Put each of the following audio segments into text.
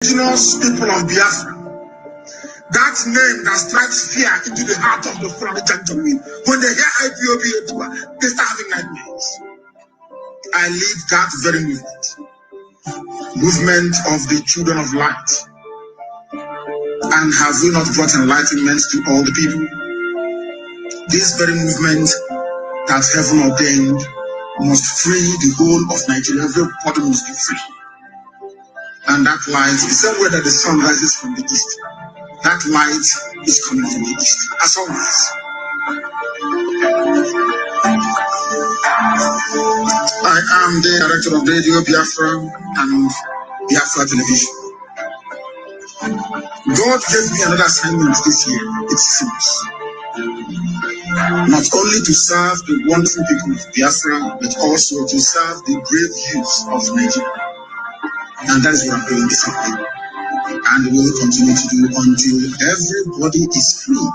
indigenous people of Biafra. That name that strikes fear into the heart of the Fulani gentlemen. When they hear Ipob, they start having nightmares. I lead that very movement of the children of light. And have we not brought enlightenment to all the people? This very movement that heaven ordained must free the whole of Nigeria. Everybody must be free. And that light, the same way that the sun rises from the east, that light is coming from the east, as always. I am the director of Radio Biafra and Biafra Television. God gave me another assignment this year. It seems not only to serve the wonderful people of Biafra, but also to serve the brave youth of Nigeria. And that is what I'm doing this evening. And we will continue to do until everybody is free.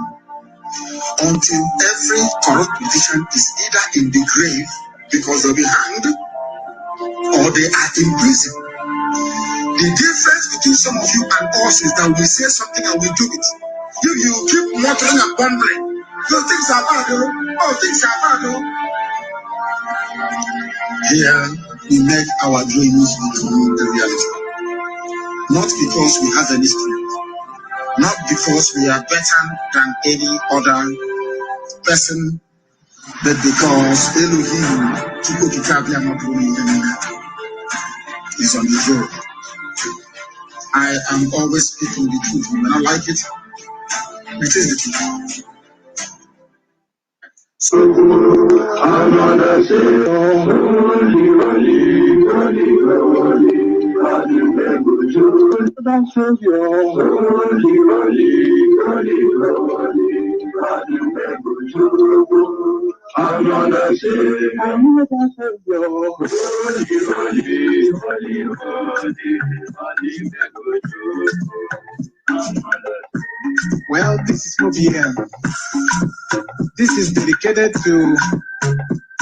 Until every corrupt politician is either in the grave because they'll be hanged or they are in prison. The difference between some of you and us is that we say something and we do it. If you keep muttering and bumbling, those things are bad, oh, things are bad, Here, we make our dreams become the reality. Not because we have any strength, not because we are better than any other person, but because Elohim is on the throne. I am always speaking the truth. When I like it, it is the truth. So, well, this is OBN. This is dedicated to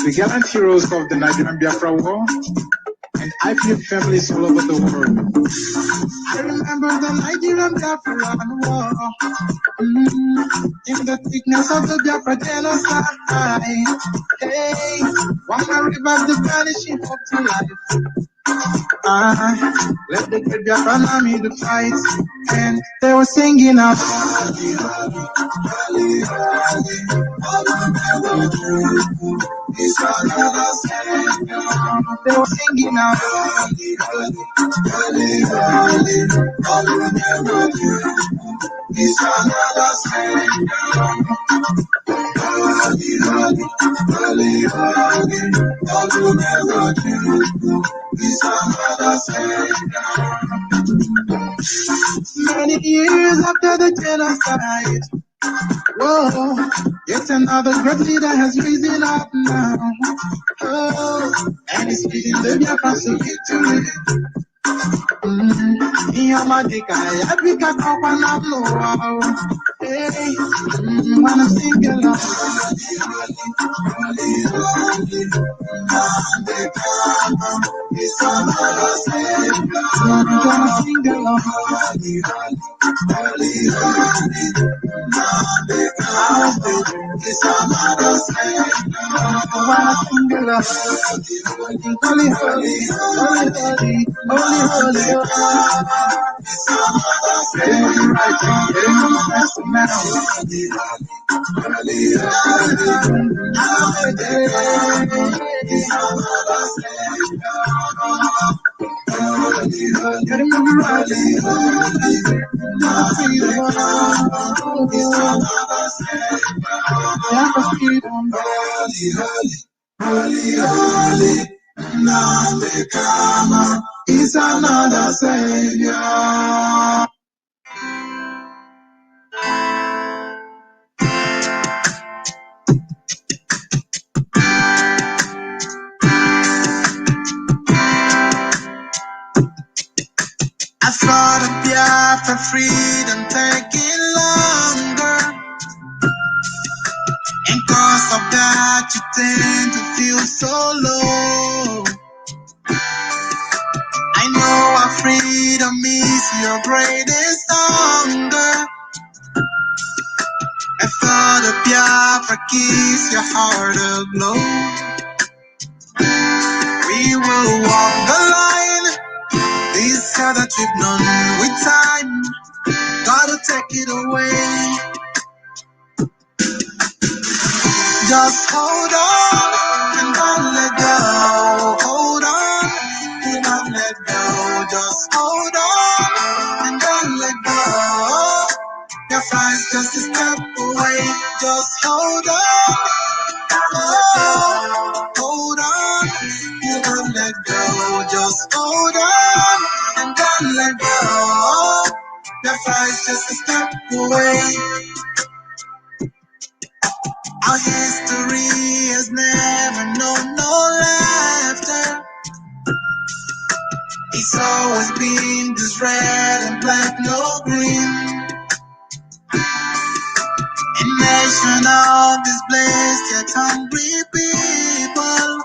the gallant heroes of the Nigerian Biafra War and IPOB families all over the world. I remember the Nigerian Biafra War, in the thickness of the Biafra genocide. Hey, one man revived the vanishing hope to life. Let the great Biafra army to fight, and they were singing out. They were singing out. Many years after the genocide, whoa, yet another great leader has risen up now. Oh, and he's leading the Biafra to victory. Yamadika, Yabika, Kawana, hey, wanna sing along. Wanna sing along. Holy, holy, holy, holy, holy, holy, Nnamdi Kanu is another savior. I thought of Biafra freedom taking longer, and cause of that you tend to feel so low. I know our freedom freedom is your greatest hunger. A thought of Biafra keeps your heart aglow. We will walk the line. This other trip none with time. Gotta take it away. Just hold on and don't let go. Hold on, do not let go. Just hold on and don't let go. Your flight's just a step away. Just hold on, oh, hold on, do not let go. Just hold on and don't let go. Your flight's just a step away. Our history has never known no laughter. It's always been this red and black, no green. A nation of this blessed yet hungry people.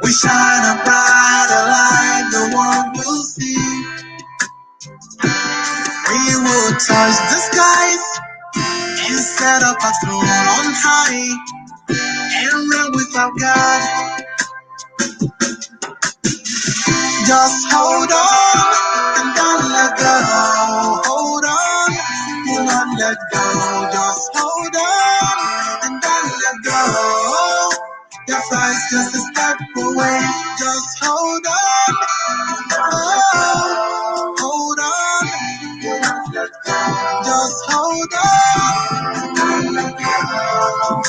We shine a brighter light, the world will see. We will touch the skies instead of a throne on high, and reign with our God. Just hold on and don't let go. Hold on, do not let go. Just hold on and don't let go. Your flight's just a step away. Just hold on, oh, hold on, do not let go. Just hold on and don't let go.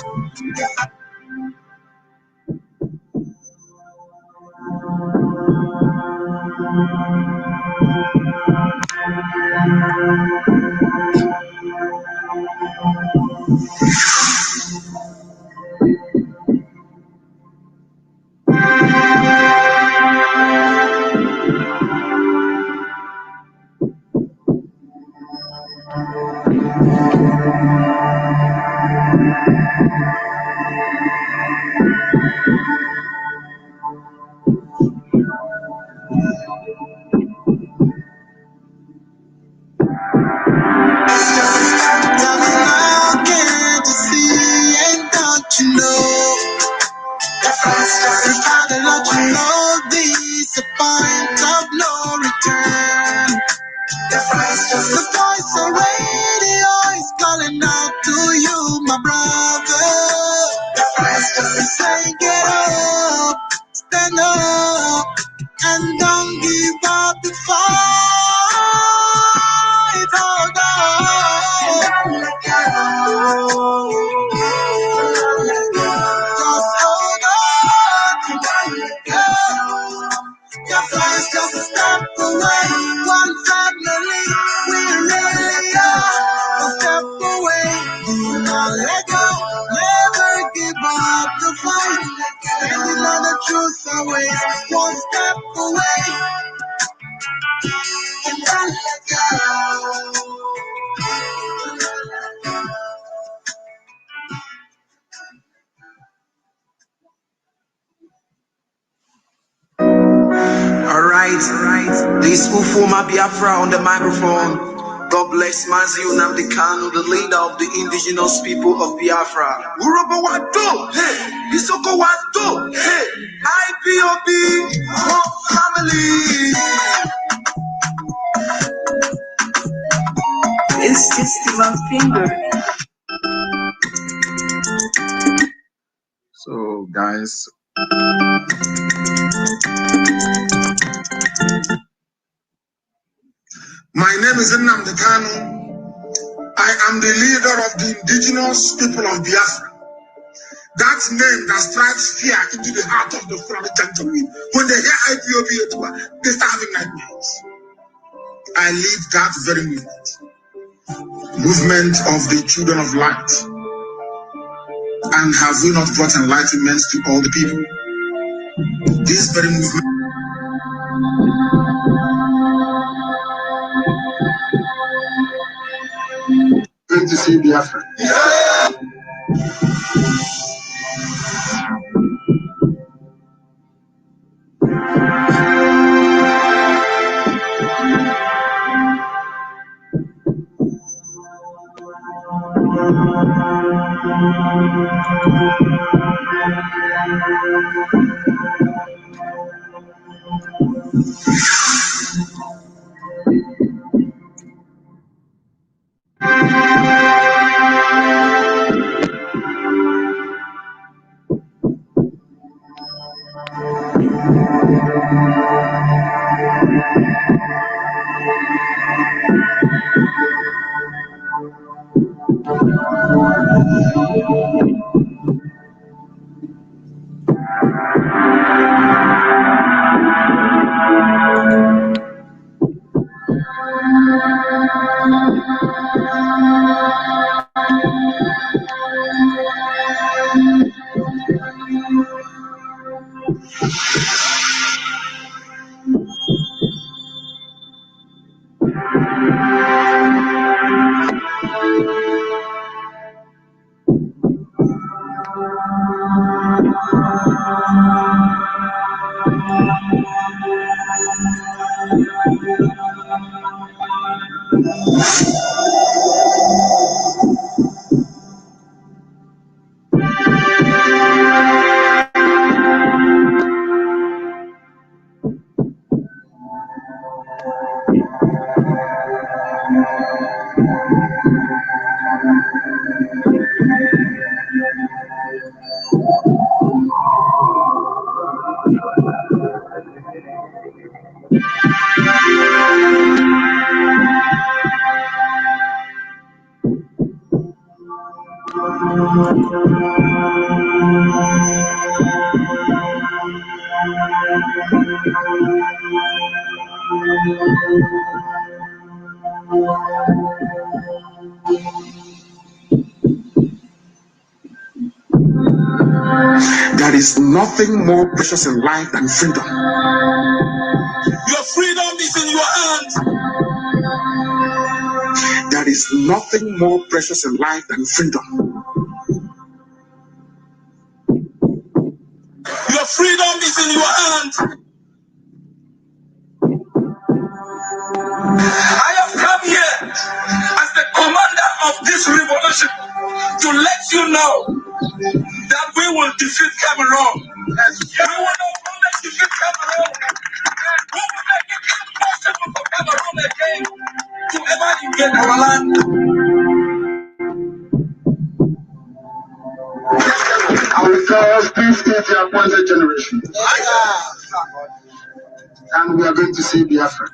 You know, that first just trying to let you know this a point of no return. The first just the voice of radio is calling out to you, my brother. The first just is saying get up, stand up, and don't give up the fight. Hold on, let go. Just hold on, let go. Your flight's just a step away. One family, we really are. A step away, do not let go. Never give up the fight. Standing on the truth always. One step away, and don't let go. Alright. This Ufuma Biafra on the microphone. God bless Mazi Nnamdi Kanu, the leader of the indigenous people of Biafra. Urobo Wado, hey, Isoko Wado, hey, Ipob, one family. It's just my finger. So, guys. My name is Nnamdi Kanu. I am the leader of the indigenous people of Biafra. That name that strikes fear into the heart of the Fulani gentlemen. When they hear Ipob, they start having nightmares. I lead that very movement of the children of light. And have we not brought enlightenment to all the people? This very movement. Good to see Biafra. There is nothing more precious in life than freedom. Your freedom is in your hands. There is nothing more precious in life than freedom. Your freedom is in your hands. I have come here as the commander of this revolution to let you know that we will defeat Cameroon. We will not only defeat Cameroon, we will make it impossible for Cameroon again to ever invade our land. Our first peace is the appointed generation. And we are going to see Biafra.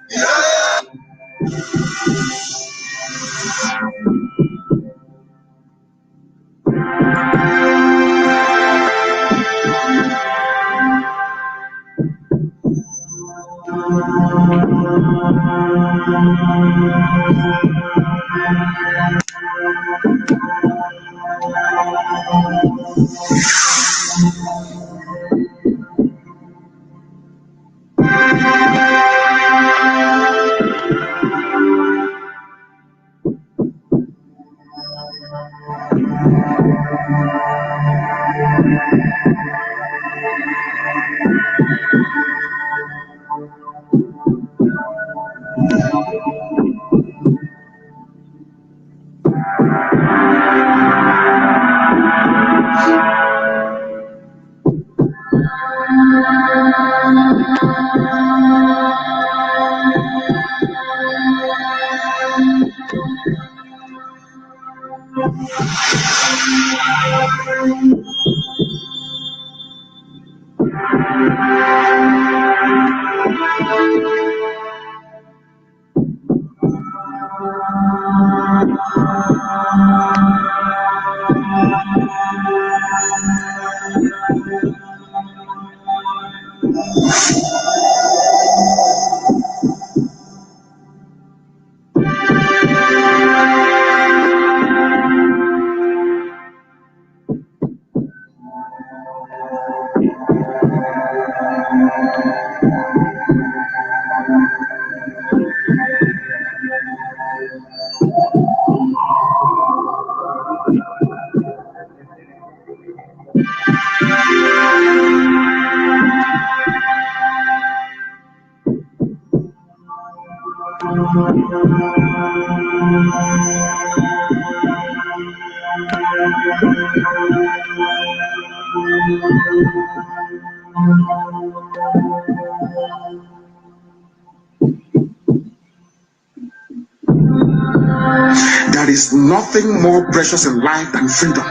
There is nothing more precious in life than freedom.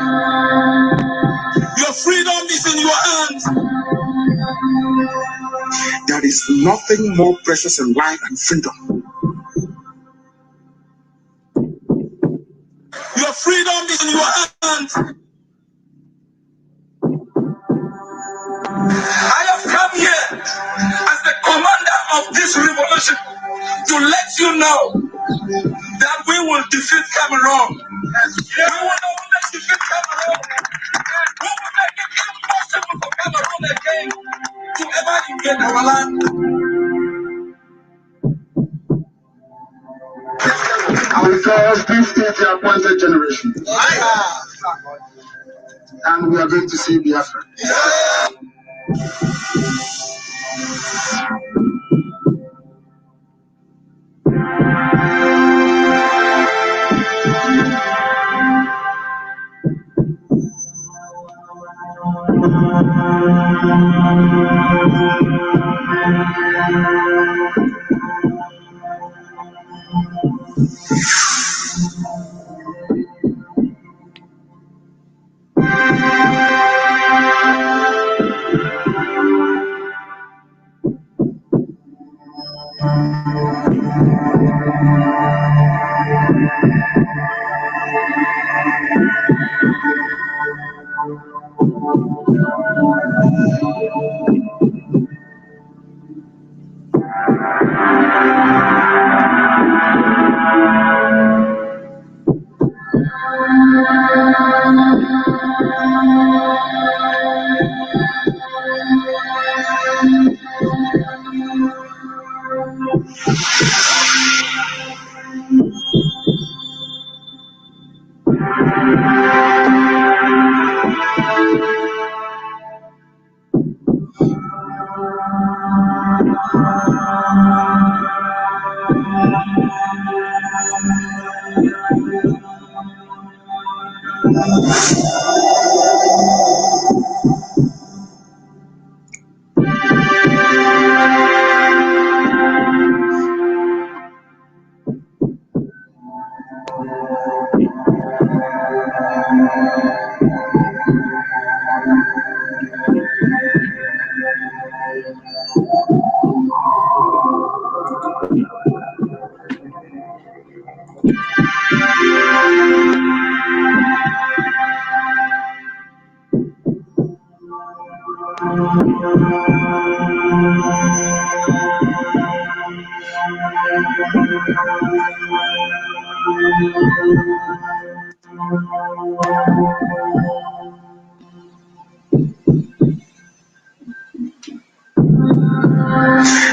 Your freedom is in your hands. There is nothing more precious in life than freedom. Your freedom is in your hands. I have come here as the commander of this revolution to let you know that we will defeat Cameroon. We will not only defeat Cameroon, we will make it impossible for Cameroon again to ever invade our land. Because this is the appointed generation. And we are going to see Biafra.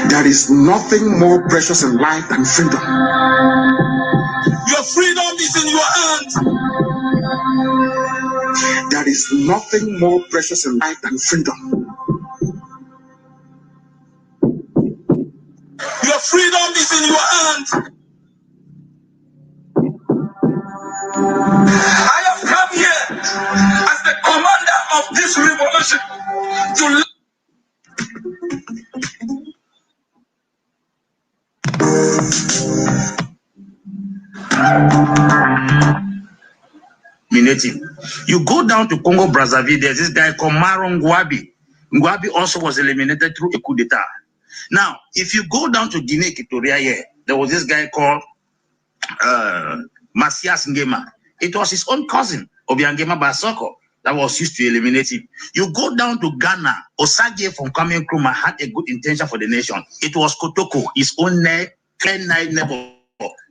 There is nothing more precious in life than freedom. Your freedom is in your hands. There is nothing more precious in life than freedom. Your freedom is in your hands. I have come here as the commander of this revolution to You go down to Congo Brazzaville, there's this guy called Maro Ngwabi. Ngwabi also was eliminated through a coup d'etat. Now, if you go down to Guinea Equatorial here, there was this guy called Masias Ngema. It was his own cousin, Obiangema Basoko, that was used to eliminate him. You go down to Ghana, Osage from Kwame Nkrumah had a good intention for the nation. It was Kotoko, his own neighbor,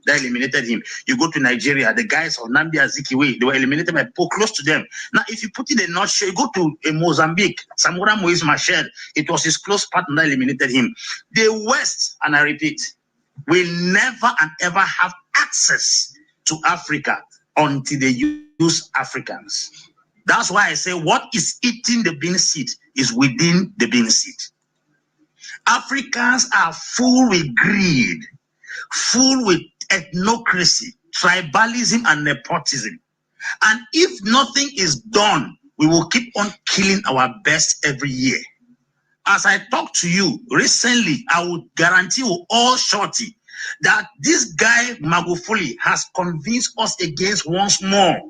that eliminated him. You go to Nigeria, the guys of Nnamdi Azikiwe, they were eliminated by Pope, close to them. Now, if you put it in a nutshell, you go to Mozambique, Samora Moise Machel, it was his close partner that eliminated him. The West, and I repeat, will never and ever have access to Africa until they use Africans. That's why I say what is eating the bean seed is within the bean seed. Africans are full with greed, full with ethnocracy, tribalism, and nepotism. And if nothing is done, we will keep on killing our best every year. As I talk to you recently, I would guarantee you all shorty that this guy Magufuli has convinced us against once more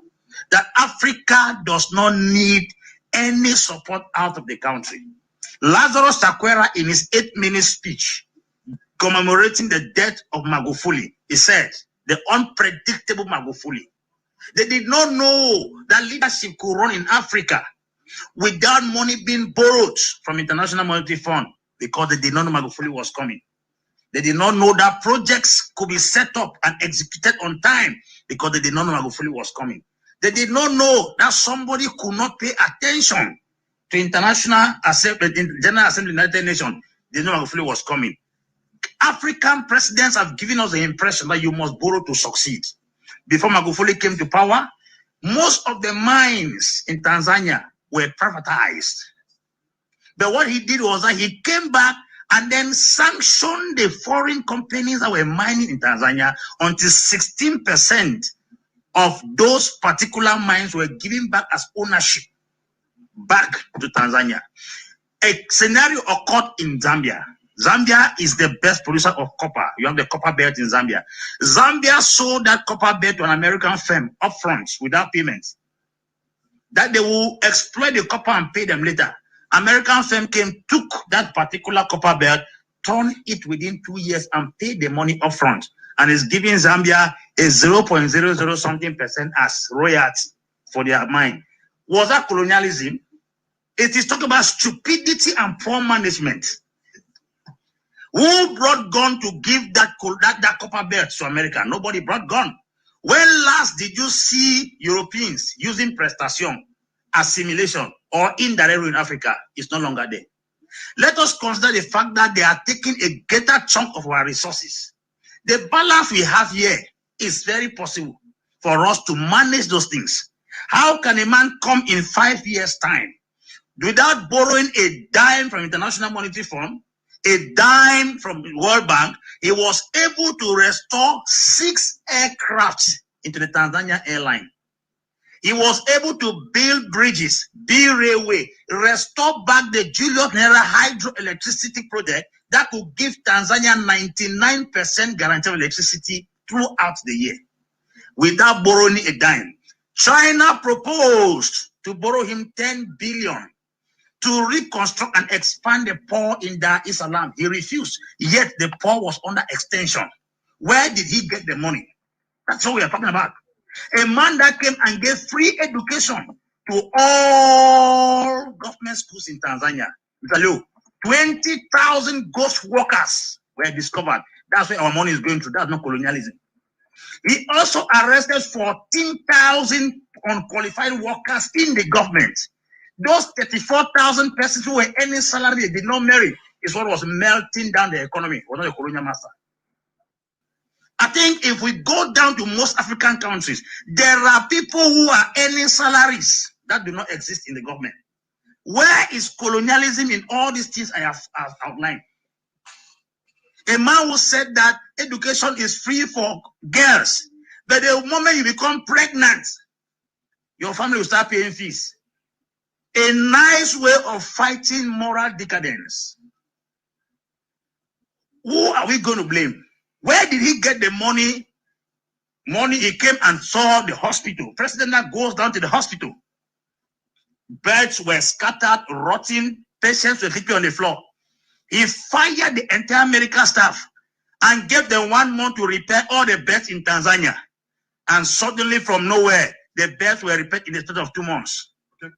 that Africa does not need any support out of the country. Lazarus Chakwera, in his 8-minute speech commemorating the death of Magufuli, he said, the unpredictable Magufuli. They did not know that leadership could run in Africa without money being borrowed from International Monetary Fund, because they did not know Magufuli was coming. They did not know that projects could be set up and executed on time, because they did not know Magufuli was coming. They did not know that somebody could not pay attention to International Assembly, General Assembly of the United Nations. They did not know Magufuli was coming. African presidents have given us the impression that you must borrow to succeed. Before Magufuli came to power, most of the mines in Tanzania were privatized. But what he did was that he came back and then sanctioned the foreign companies that were mining in Tanzania until 16% of those particular mines were given back as ownership back to Tanzania. A scenario occurred in Zambia. Zambia is the best producer of copper. You have the copper belt in Zambia. Zambia sold that copper belt to an American firm upfront without payments, that they will exploit the copper and pay them later. American firm came, took that particular copper belt, turned it within 2 years and paid the money upfront, and is giving Zambia a 0.00 something% as royalty for their mine. Was that colonialism? It is talking about stupidity and poor management. Who brought gun to give that copper belt to America? Nobody brought gun. When last did you see Europeans using prestation, assimilation, or indirect rule in Africa? It's no longer there. Let us consider the fact that they are taking a greater chunk of our resources. The balance we have here is very possible for us to manage those things. How can a man come in 5 years' time without borrowing a dime from International Monetary Fund, a dime from the World Bank? He was able to restore 6 aircraft into the Tanzania airline. He was able to build bridges, build railway, restore back the Julius Nyerere hydroelectricity project that could give Tanzania 99% guarantee of electricity throughout the year without borrowing a dime. China proposed to borrow him 10 billion to reconstruct and expand the port in Dar es Salaam. He refused, yet the port was under extension. Where did he get the money? That's what we are talking about. A man that came and gave free education to all government schools in Tanzania. 20,000 ghost workers were discovered. That's where our money is going to. That's not colonialism. He also arrested 14,000 unqualified workers in the government. Those 34,000 persons who were earning salary they did not marry is what was melting down the economy. Was not a colonial master. I think if we go down to most African countries, there are people who are earning salaries that do not exist in the government. Where is colonialism in all these things I have outlined? A man who said that education is free for girls, but the moment you become pregnant, your family will start paying fees. A nice way of fighting moral decadence. Who are we going to blame? Where did he get the money? He came and saw the hospital. President that goes down to the hospital. Beds were scattered, rotting. Patients were sleeping on the floor. He fired the entire medical staff and gave them 1 month to repair all the beds in Tanzania. And suddenly, from nowhere, the beds were repaired in the space of 2 months. Okay.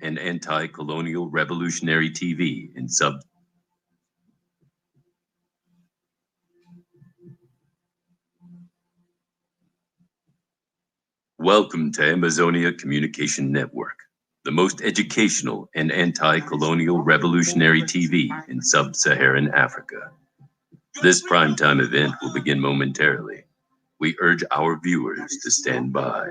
And anti-colonial revolutionary TV in sub. Welcome to Amazonia Communication Network, the most educational and anti-colonial revolutionary TV in sub-Saharan Africa. This primetime event will begin momentarily. We urge our viewers to stand by.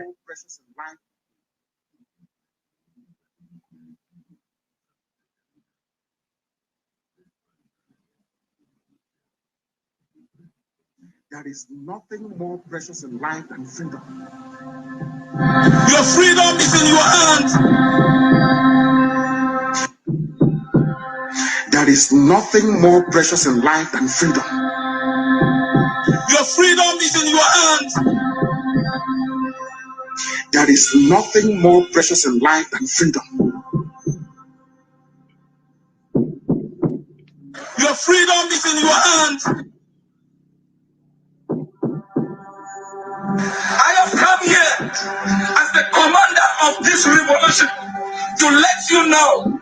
There is nothing more precious in life than freedom. You Your freedom is in your hands. There is nothing more precious in life than freedom. Your freedom is in your hands. There is nothing more precious in life than freedom. Your freedom is in your hands. I have come here as the commander of this revolution to let you know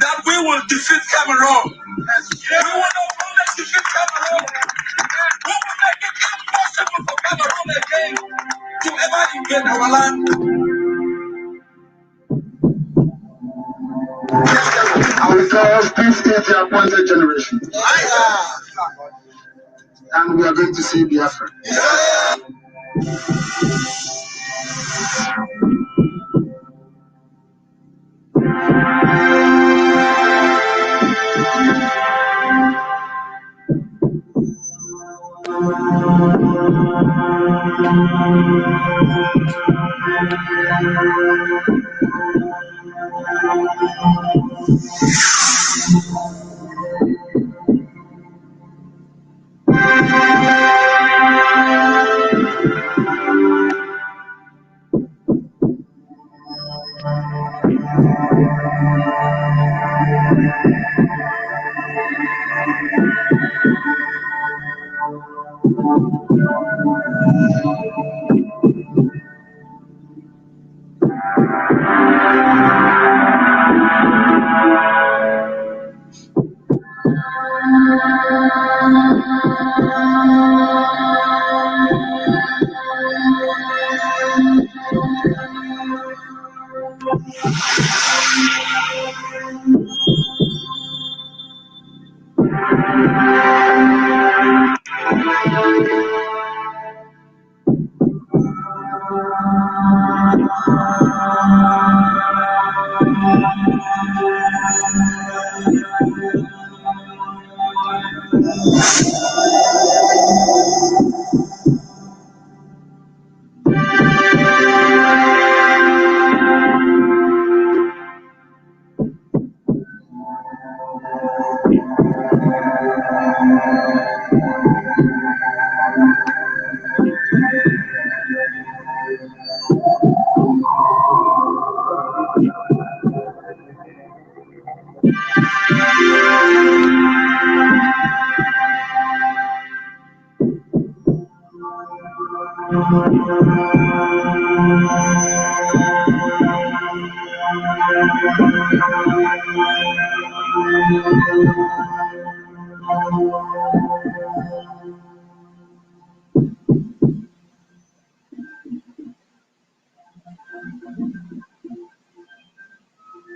that we will defeat Cameroon. We will not only defeat Cameroon, we will make it impossible for Cameroon again to ever invade our land. Ourselves, this is the appointed generation. And we are going to see Biafra.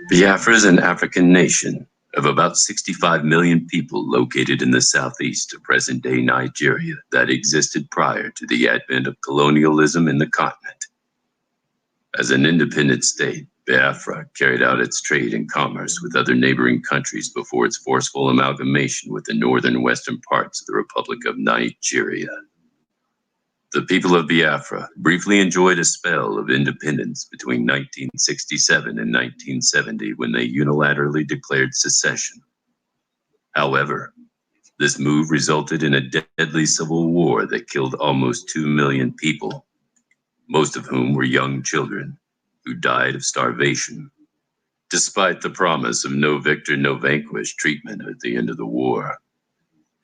Biafra is an African nation of about 65 million people located in the southeast of present-day Nigeria that existed prior to the advent of colonialism in the continent. As an independent state, Biafra carried out its trade and commerce with other neighboring countries before its forceful amalgamation with the northern and western parts of the Republic of Nigeria. The people of Biafra briefly enjoyed a spell of independence between 1967 and 1970 when they unilaterally declared secession. However, this move resulted in a deadly civil war that killed almost 2 million people, most of whom were young children who died of starvation. Despite the promise of no victor, no vanquished treatment at the end of the war,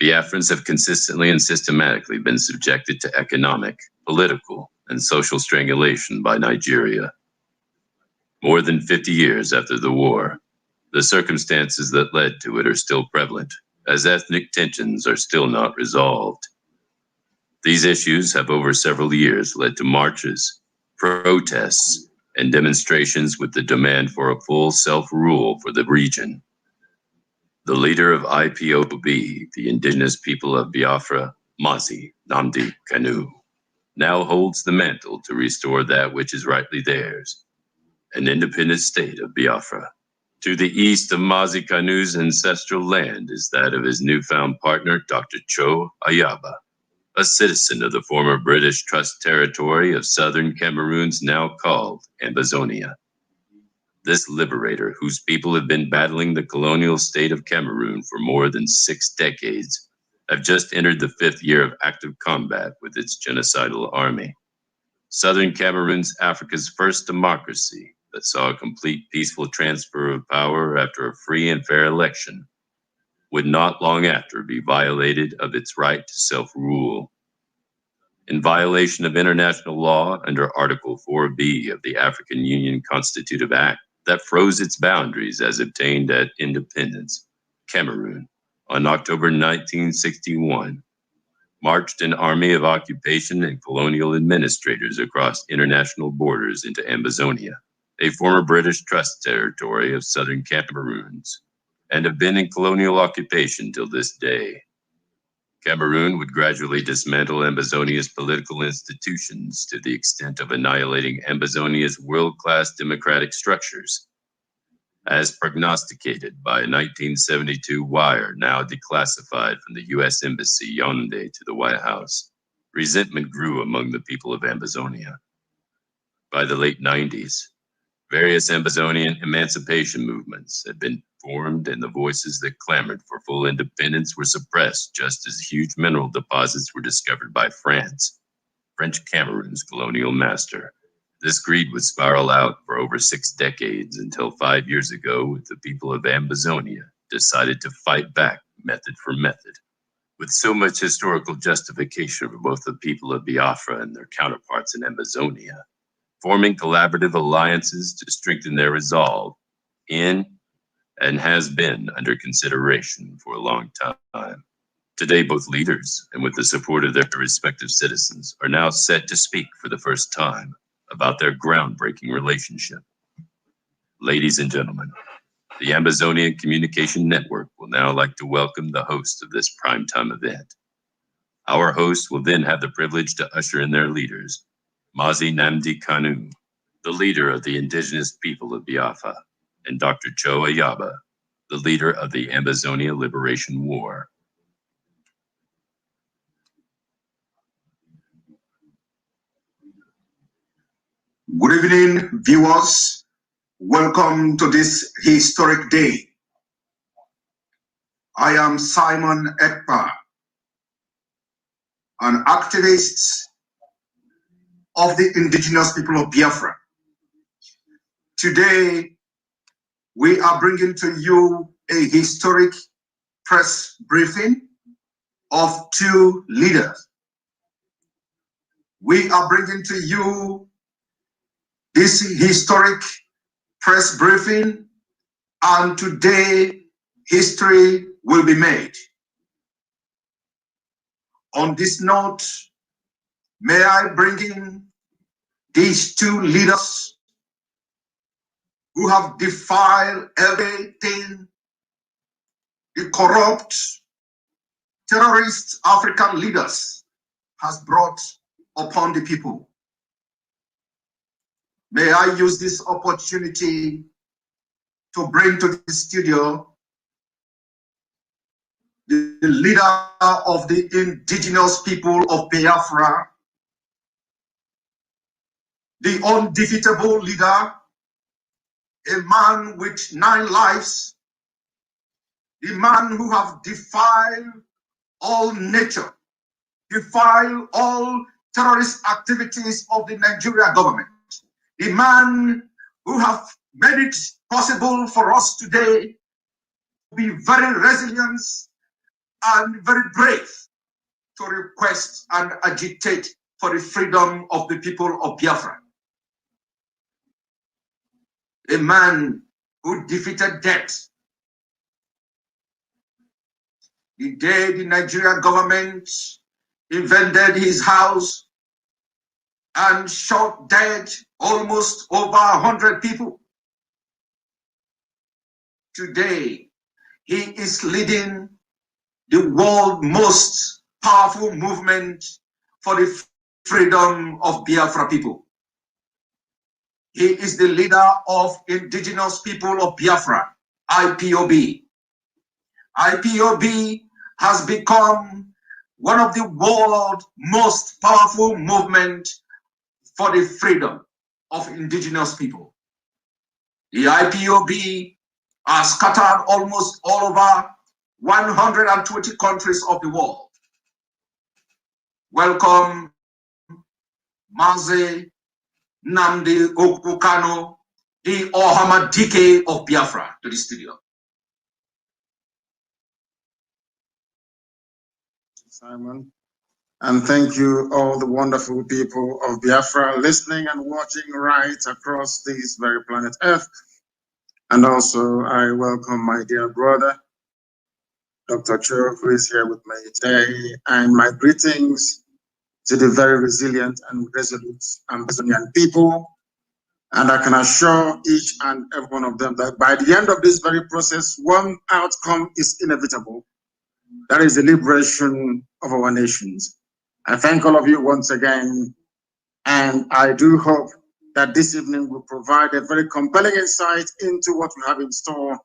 Biafrans have consistently and systematically been subjected to economic, political, and social strangulation by Nigeria. More than 50 years after the war, the circumstances that led to it are still prevalent, as ethnic tensions are still not resolved. These issues have over several years led to marches, protests, and demonstrations with the demand for a full self-rule for the region. The leader of Ipob, the indigenous people of Biafra, Mazi Nnamdi Kanu, now holds the mantle to restore that which is rightly theirs, an independent state of Biafra. To the east of Mazi Kanu's ancestral land is that of his newfound partner, Dr. Cho Ayaba, a citizen of the former British Trust territory of southern Cameroon's now called Ambazonia. This liberator, whose people have been battling the colonial state of Cameroon for more than 6 decades, have just entered the 5th year of active combat with its genocidal army. Southern Cameroon's Africa's first democracy that saw a complete peaceful transfer of power after a free and fair election would not long after be violated of its right to self-rule. In violation of international law under Article 4B of the African Union Constitutive Act that froze its boundaries as obtained at independence, Cameroon, on October 1961, marched an army of occupation and colonial administrators across international borders into Ambazonia, a former British Trust territory of southern Cameroons, and have been in colonial occupation till this day. Cameroon would gradually dismantle Ambazonia's political institutions to the extent of annihilating Ambazonia's world-class democratic structures. As prognosticated by a 1972 wire now declassified from the U.S. Embassy Yaoundé to the White House, resentment grew among the people of Ambazonia. By the late 90s, various Ambazonian emancipation movements had been formed, and the voices that clamored for full independence were suppressed just as huge mineral deposits were discovered by France, French Cameroon's colonial master. This greed would spiral out for over 6 decades until 5 years ago, the people of Ambazonia decided to fight back method for method. With so much historical justification for both the people of Biafra and their counterparts in Ambazonia, forming collaborative alliances to strengthen their resolve in and has been under consideration for a long time. Today, both leaders, and with the support of their respective citizens, are now set to speak for the first time about their groundbreaking relationship. Ladies and gentlemen, the Ambazonia Communication Network will now like to welcome the host of this primetime event. Our host will then have the privilege to usher in their leaders, Mazi Nnamdi Kanu, the leader of the indigenous people of Biafra, and Dr. Joe Ayaba, the leader of the Ambazonia Liberation War. Good evening, viewers. Welcome to this historic day. I am Simon Ekpa, an activist of the indigenous people of Biafra. Today, we are bringing to you a historic press briefing of 2 leaders. We are bringing to you this historic press briefing, and today history will be made. On this note, may I bring in these 2 leaders who have defiled everything the corrupt, terrorist African leaders has brought upon the people. May I use this opportunity to bring to the studio the leader of the indigenous people of Biafra, the undefeatable leader, a man with 9 lives, the man who have defied all nature, defied all terrorist activities of the Nigerian government, the man who have made it possible for us today to be very resilient and very brave to request and agitate for the freedom of the people of Biafra. A man who defeated death. The day the Nigerian government invaded his house and shot dead almost over 100 people. Today, he is leading the world's most powerful movement for the freedom of Biafra people. He is the leader of indigenous people of Biafra, IPOB. IPOB has become one of the world's most powerful movements for the freedom of indigenous people. The IPOB are scattered almost all over 120 countries of the world. Welcome, Mazi Nnamdi Kanu, the Ohamadike of Biafra, to the studio. Simon. And thank you, all the wonderful people of Biafra listening and watching right across this very planet Earth. And also, I welcome my dear brother, Dr. Cho, who is here with me today, and my greetings to the very resilient and resolute Ambazonian people. And I can assure each and every one of them that by the end of this very process, one outcome is inevitable. That is the liberation of our nations. I thank all of you once again, and I do hope that this evening will provide a very compelling insight into what we have in store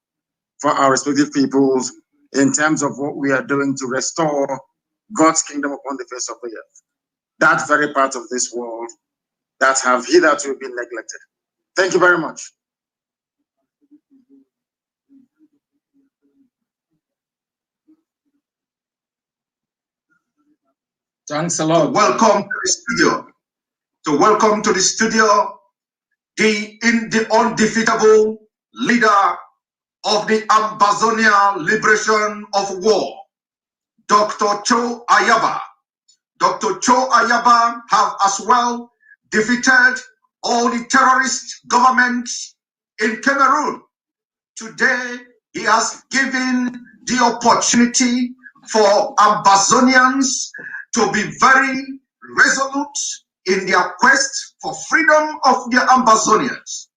for our respective peoples in terms of what we are doing to restore God's kingdom upon the face of the earth. That very part of this world that have hitherto been neglected. Thank you very much. Thanks a lot. Welcome to the studio. So welcome to the studio, the undefeatable leader of the Ambazonia Liberation of War, Dr. Cho Ayaba. Dr. Cho Ayaba have as well defeated all the terrorist governments in Cameroon. Today, he has given the opportunity for Ambazonians to be very resolute in their quest for freedom of their Ambazonians.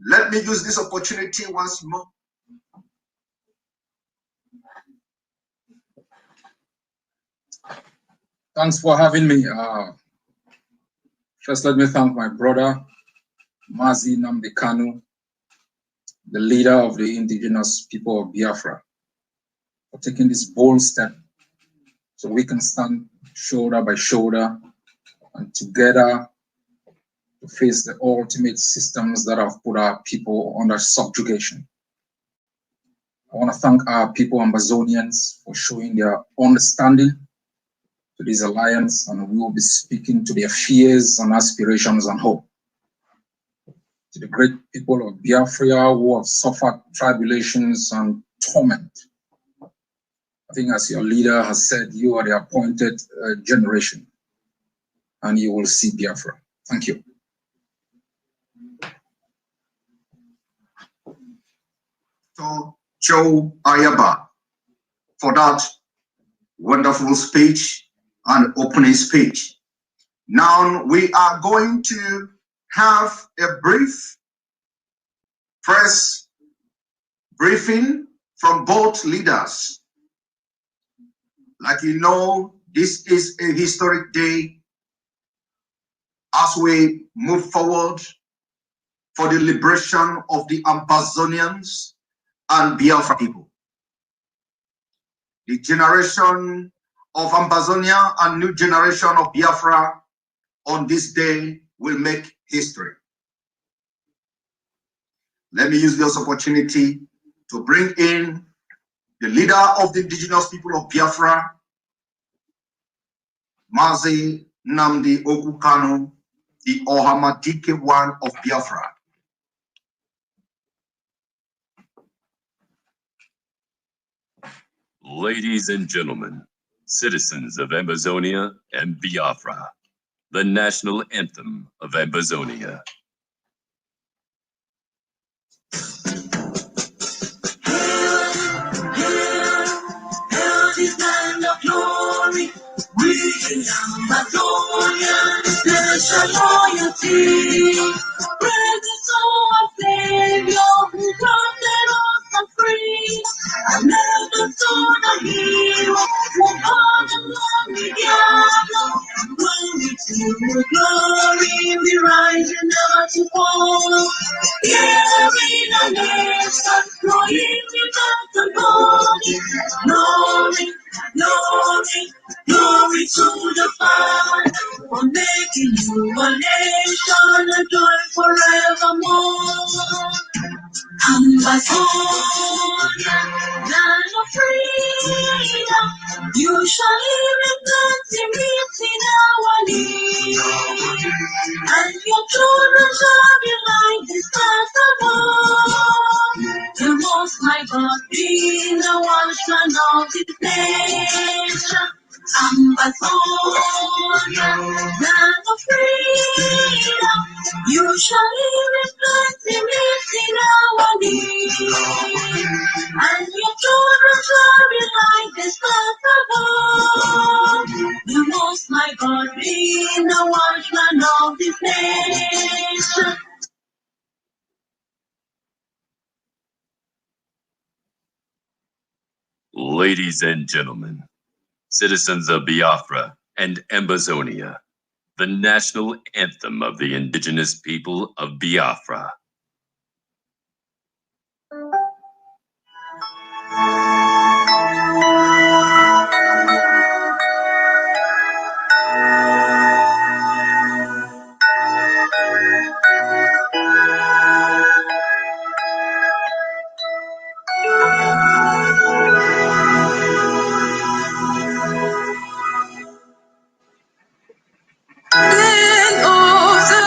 Let me use this opportunity once more. Thanks for having me. First, let me thank my brother, Mazi Nnamdi Kanu, the leader of the indigenous people of Biafra, for taking this bold step so we can stand shoulder by shoulder and together to face the ultimate systems that have put our people under subjugation. I want to thank our people, Ambazonians, for showing their understanding to this alliance, and we will be speaking to their fears and aspirations and hope. To the great people of Biafra who have suffered tribulations and torment, I think as your leader has said, you are the appointed generation, and you will see Biafra. Thank you. To Cho Ayaba for that wonderful speech and opening speech. Now we are going to have a brief press briefing from both leaders. Like you know, this is a historic day as we move forward for the liberation of the Ambazonians and Biafra people. The generation of Ambazonia and new generation of Biafra on this day will make history. Let me use this opportunity to bring in the leader of the indigenous people of Biafra, Mazi Nnamdi Kanu, the Ohamadike one of Biafra. Ladies and gentlemen, citizens of Ambazonia and Biafra, the national anthem of Ambazonia. This land of glory, we in Ambazonia, there's a loyalty. Praise the soul of Savior who planted us for free. I never saw the hero who fought along the diablo. When we to glory, we rise and never to fall. Here in the nation, growing without the glory, glory, glory, glory. Ambazonia, land of freedom, you shall live in plenty, meet in our need, and your children shall be like the stars above. The Most High God be the watchman of this nation. Ambazonia, land of freedom, you shall live in plenty, meet in our need, and your children shall be like the stars above. The Most High God be the watchman of this nation. Ladies and gentlemen, citizens of Biafra and Ambazonia, the national anthem of the indigenous people of Biafra. Land of the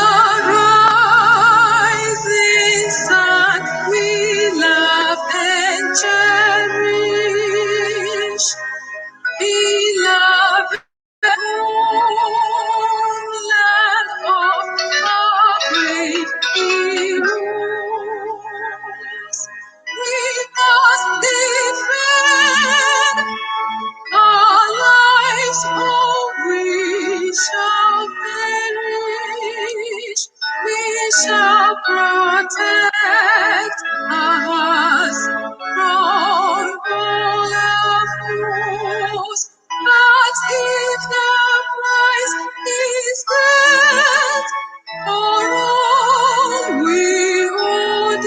rising sun, we love and cherish. Beloved homeland of our great heroes, we must defend our lives, or we shall perish. We shall protect us from all our foes. But if the price is death, for all we ordain,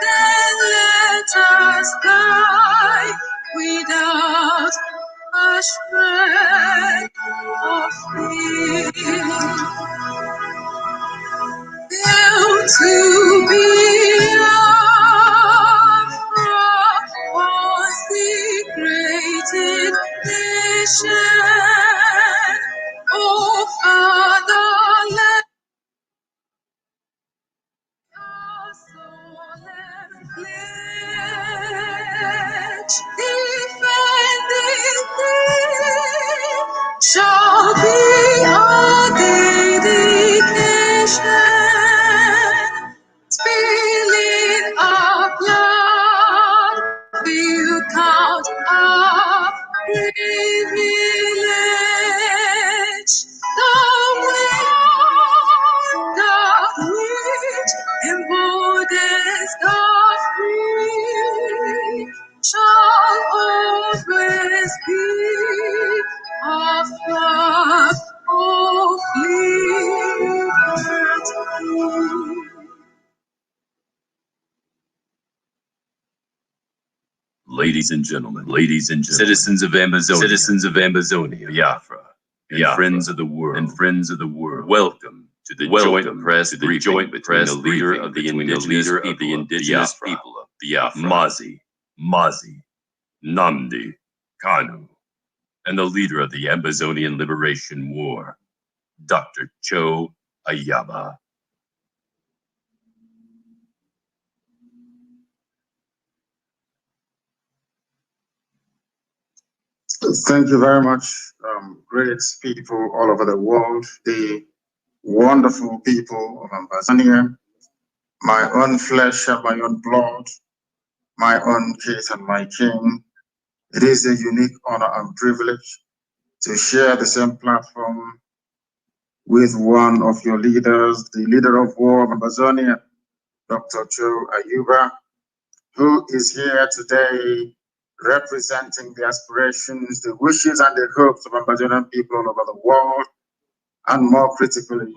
then let us die without a shred of fear. Hail to Biafra, once the great nation, oh fatherland. Solemn pledge, defending thee, shall be our dedication. Spilling our blood, we'll count our privilege. The which embodies the free shall always be our flag of liberty. Ladies and gentlemen, citizens of Ambazonia, Biafra, and friends of the world, welcome to the joint press briefing between the leader of the indigenous people of Biafra, Mazi Nnamdi Kanu, and the leader of the Ambazonian Liberation War, Dr. Cho Ayaba. Thank you very much, great people all over the world, the wonderful people of Ambazonia, my own flesh and my own blood, my own kith and my king. It is a unique honor and privilege to share the same platform with one of your leaders, the leader of war of Ambazonia, Dr. Cho Ayaba, who is here today representing the aspirations, the wishes, and the hopes of Ambazonian people all over the world, and more critically,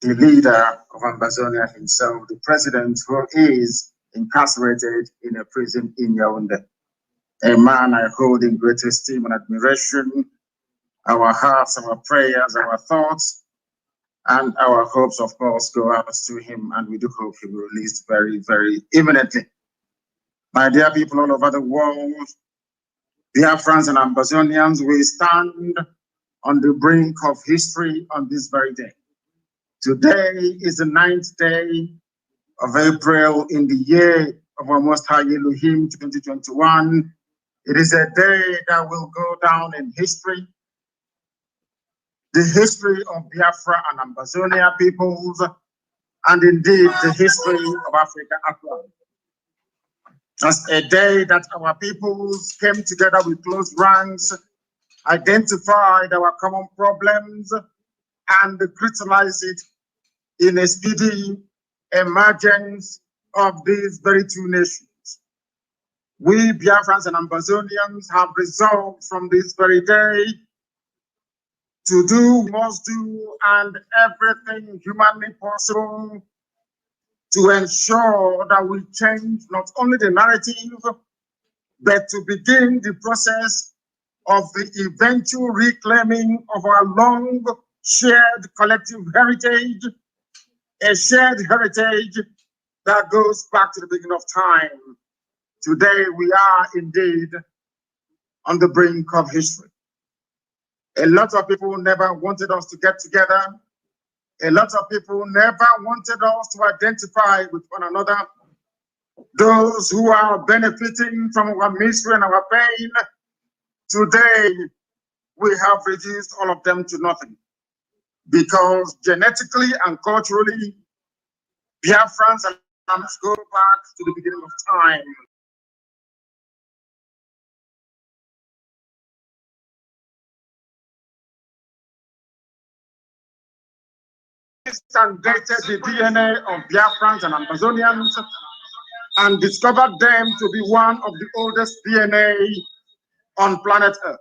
the leader of Ambazonia himself, the president, who is incarcerated in a prison in Yaoundé. A man I hold in great esteem and admiration. Our hearts, our prayers, our thoughts And our hopes, of course, go out to him, and we do hope he will be released very, very imminently. My dear people all over the world, Biafrans and Ambazonians, we stand on the brink of history on this very day. Today is the 9th day of April in the year of our Most High Elohim 2021. It is a day that will go down in history, the history of Biafra and Ambazonia peoples, and indeed the history of Africa at large. Just a day that our peoples came together with close ranks, identified our common problems, and crystallized it in a speedy emergence of these very two nations. We Biafrans and Ambazonians have resolved from this very day to do what we must do and everything humanly possible to ensure that we change not only the narrative, but to begin the process of the eventual reclaiming of our long shared collective heritage, a shared heritage that goes back to the beginning of time. Today we are indeed on the brink of history. A lot of people never wanted us to get together. A lot of people never wanted us to identify with one another. Those who are benefiting from our misery and our pain, today we have reduced all of them to nothing. Because genetically and culturally, Biafrans and Muslims go back to the beginning of time. And dated the DNA of Biafrans and Ambazonians and discovered them to be one of the oldest DNA on planet Earth.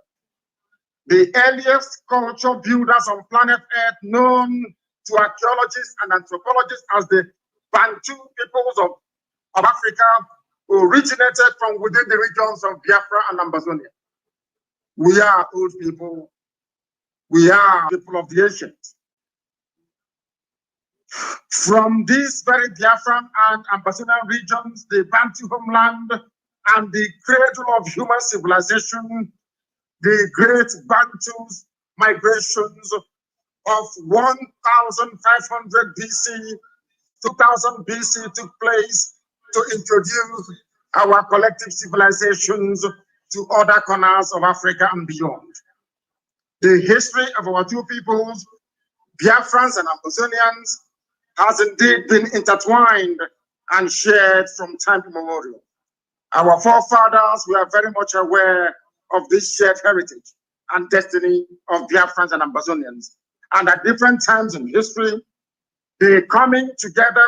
The earliest culture builders on planet Earth, known to archaeologists and anthropologists as the Bantu peoples of Africa, originated from within the regions of Biafra and Ambazonia. We are old people. We are people of the ancient. From these very Biafran and Ambazonian regions, the Bantu homeland and the cradle of human civilization, the great Bantus migrations of 1500 BC, 2000 BC took place to introduce our collective civilizations to other corners of Africa and beyond. The history of our two peoples, Biafrans and Ambazonians, has indeed been intertwined and shared from time immemorial. Our forefathers were very much aware of this shared heritage and destiny of Biafrans and Ambazonians. And at different times in history, the coming together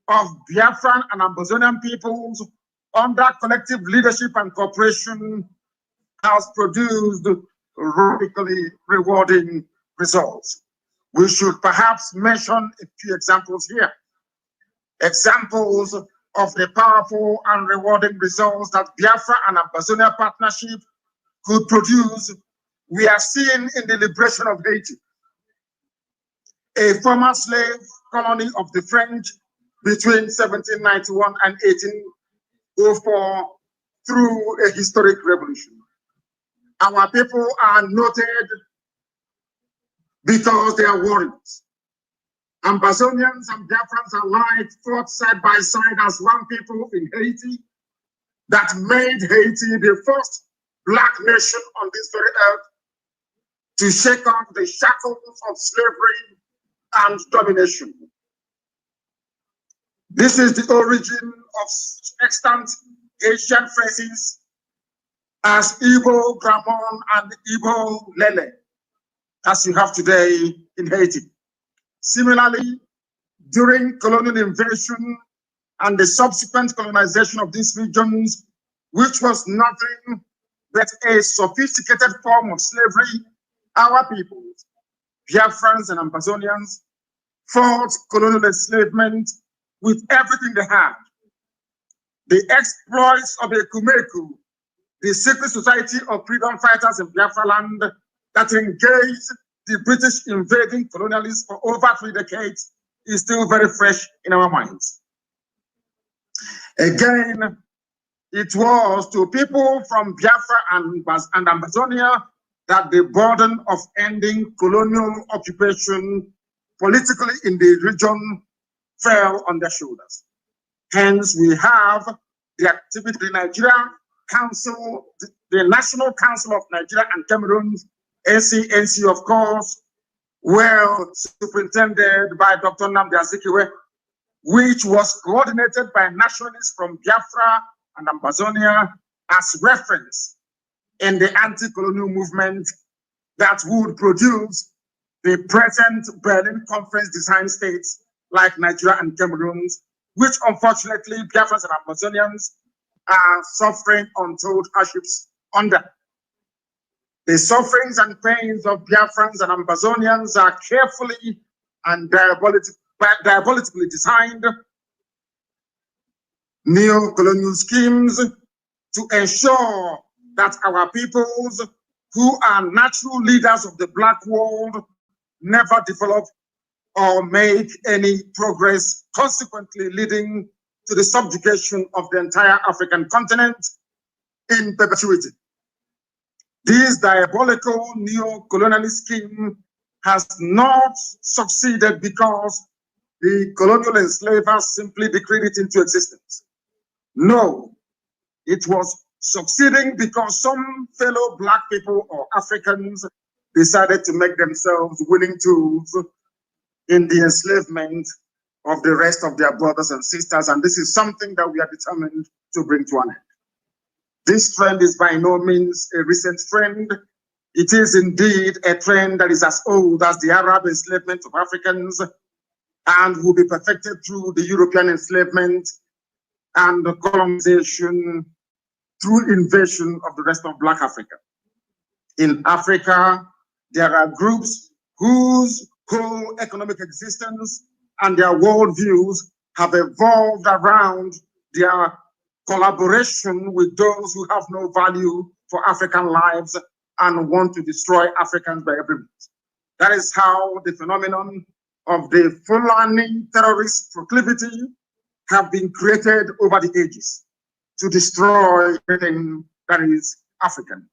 of Biafran and Ambazonian peoples under collective leadership and cooperation has produced radically rewarding results. We should perhaps mention a few examples here. Examples of the powerful and rewarding results that Biafra and Ambazonia partnership could produce, we are seeing in the liberation of Haiti, a former slave colony of the French between 1791 and 1804 through a historic revolution. Our people are noted because they are warriors. Ambazonians and Biafrans alike fought side by side as one people in Haiti that made Haiti the first black nation on this very earth to shake off the shackles of slavery and domination. This is the origin of extant Asian phrases as Igbo Gramon and Igbo Lele, as you have today in Haiti. Similarly, during colonial invasion and the subsequent colonization of these regions, which was nothing but a sophisticated form of slavery, our peoples, Biafrans and Ambazonians, fought colonial enslavement with everything they had. The exploits of the Kumeku, the secret society of freedom fighters in Biafra land that engaged the British invading colonialists for over 3 decades is still very fresh in our minds. Again, it was to people from Biafra and Ambazonia that the burden of ending colonial occupation politically in the region fell on their shoulders. Hence, we have the activity of the Nigeria Council, the National Council of Nigeria and Cameroon, NCNC, of course, well superintended by Dr. Nnamdi Azikiwe, which was coordinated by nationalists from Biafra and Ambazonia as reference in the anti-colonial movement that would produce the present Berlin Conference design states like Nigeria and Cameroon, which unfortunately Biafrans and Ambazonians are suffering untold hardships under. The sufferings and pains of Biafrans and Ambazonians are carefully and diabolically designed neo-colonial schemes to ensure that our peoples, who are natural leaders of the Black world, never develop or make any progress, consequently leading to the subjugation of the entire African continent in perpetuity. This diabolical neo-colonialist scheme has not succeeded because the colonial enslavers simply decreed it into existence. No, it was succeeding because some fellow Black people or Africans decided to make themselves willing tools in the enslavement of the rest of their brothers and sisters, and this is something that we are determined to bring to an end. This trend is by no means a recent trend. It is indeed a trend that is as old as the Arab enslavement of Africans and will be perfected through the European enslavement and the colonization through invasion of the rest of Black Africa. In Africa, there are groups whose whole economic existence and their worldviews have evolved around their collaboration with those who have no value for African lives and want to destroy Africans by every means. That is how the phenomenon of the Fulani terrorist proclivity have been created over the ages to destroy everything that is African.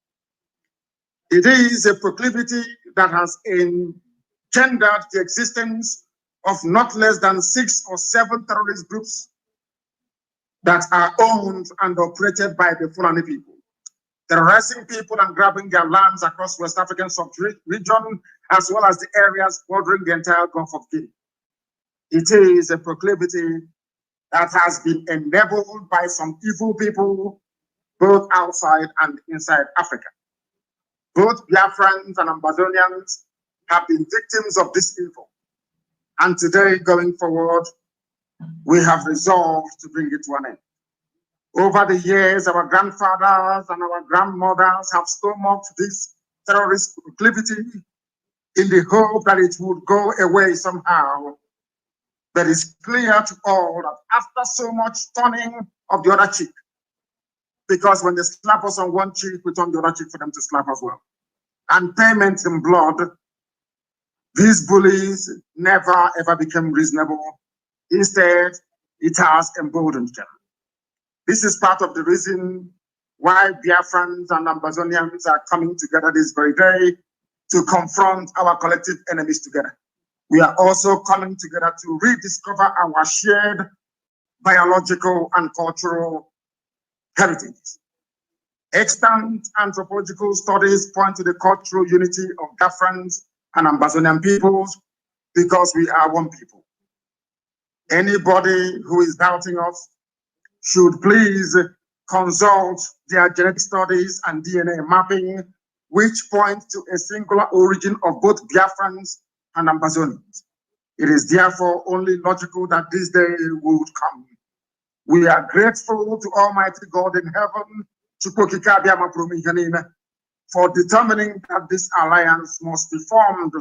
It is a proclivity that has engendered the existence of not less than 6 or 7 terrorist groups that are owned and operated by the Fulani people, terrorizing people and grabbing their lands across West African sub-region, as well as the areas bordering the entire Gulf of Guinea. It is a proclivity that has been enabled by some evil people, both outside and inside Africa. Both Biafrans and Ambazonians have been victims of this evil. And today, going forward, we have resolved to bring it to an end. Over the years, our grandfathers and our grandmothers have stomached this terrorist proclivity in the hope that it would go away somehow. But it's clear to all that after so much turning of the other cheek, because when they slap us on one cheek, we turn the other cheek for them to slap as well, and payment in blood, these bullies never ever became reasonable. Instead, it has emboldened them. This is part of the reason why Biafrans and Ambazonians are coming together this very day to confront our collective enemies together. We are also coming together to rediscover our shared biological and cultural heritage. Extant anthropological studies point to the cultural unity of Biafrans and Ambazonian peoples because we are one people. Anybody who is doubting us should please consult their genetic studies and DNA mapping, which point to a singular origin of both Biafrans and Ambazonians. It is therefore only logical that this day would come. We are grateful to Almighty God in heaven for determining that this alliance must be formed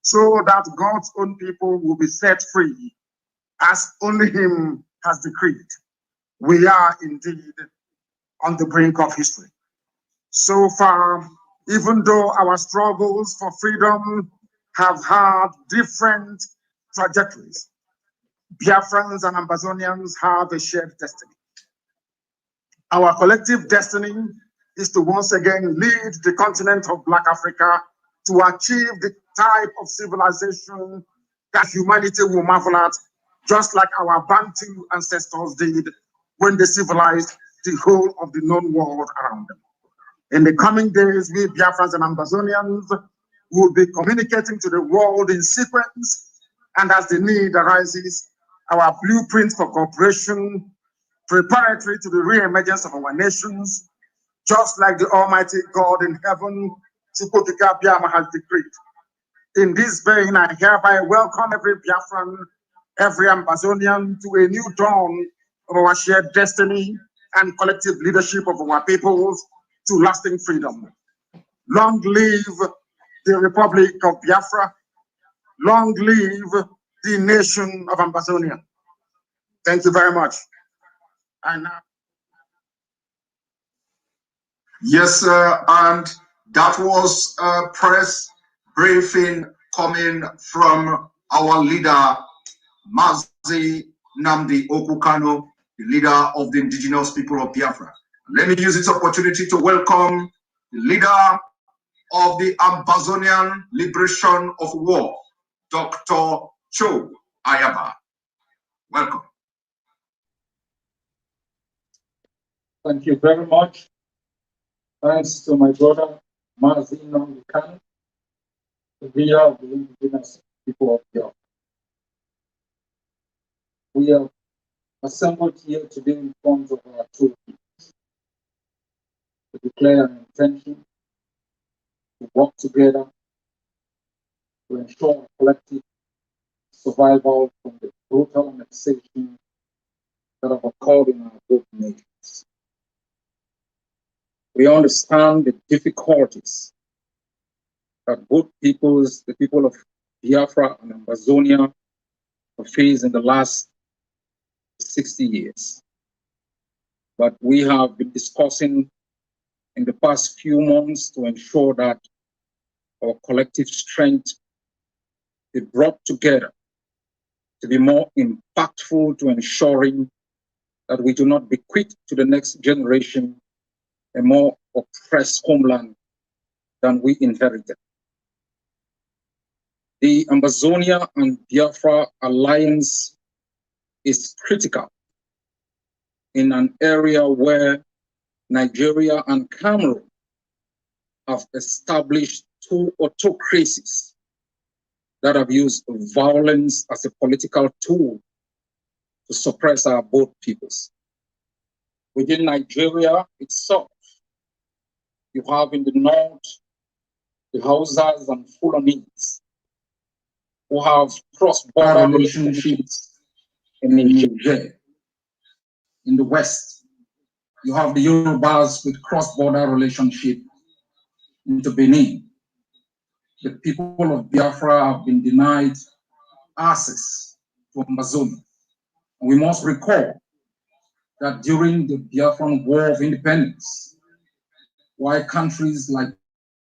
so that God's own people will be set free, as only Him has decreed. We are indeed on the brink of history. So far, even though our struggles for freedom have had different trajectories. Biafrans and Ambazonians have a shared destiny. Our collective destiny is to once again lead the continent of Black Africa to achieve the type of civilization that humanity will marvel at, just like our Bantu ancestors did when they civilized the whole of the known world around them. In the coming days, we Biafrans and Ambazonians will be communicating to the world in sequence, and as the need arises, our blueprints for cooperation preparatory to the re-emergence of our nations, just like the Almighty God in heaven, Chukwukika Biama, has decreed. In this vein, I hereby welcome every Biafran, every Ambazonian to a new dawn of our shared destiny and collective leadership of our peoples to lasting freedom. Long live the Republic of Biafra. Long live the nation of Ambazonia. Thank you very much. And now, yes, and that was a press briefing coming from our leader, Mazi Nnamdi Kanu, the leader of the indigenous people of Biafra. Let me use this opportunity to welcome the leader of the Ambazonian Liberation of War, Dr. Cho Ayaba. Welcome. Thank you very much. Thanks to my brother, Mazi Nnamdi Kanu, the leader of the indigenous people of Biafra. We are assembled here today in front of our two peoples to declare an intention to work together to ensure collective survival from the brutal annexation that have occurred in our both nations. We understand the difficulties that both peoples, the people of Biafra and Ambazonia, have faced in the last 60 years. But we have been discussing in the past few months to ensure that our collective strength be brought together to be more impactful to ensuring that we do not bequeath to the next generation a more oppressed homeland than we inherited. The Ambazonia and Biafra alliance is critical in an area where Nigeria and Cameroon have established two autocracies that have used violence as a political tool to suppress our both peoples. Within Nigeria itself, you have in the north the Hausas and Fulanis who have cross-border relationships in Niger. In the west, you have the Yorubas with cross-border relationship into Benin. The people of Biafra have been denied access to Amazonia. And we must recall that during the Biafran War of Independence, why countries like,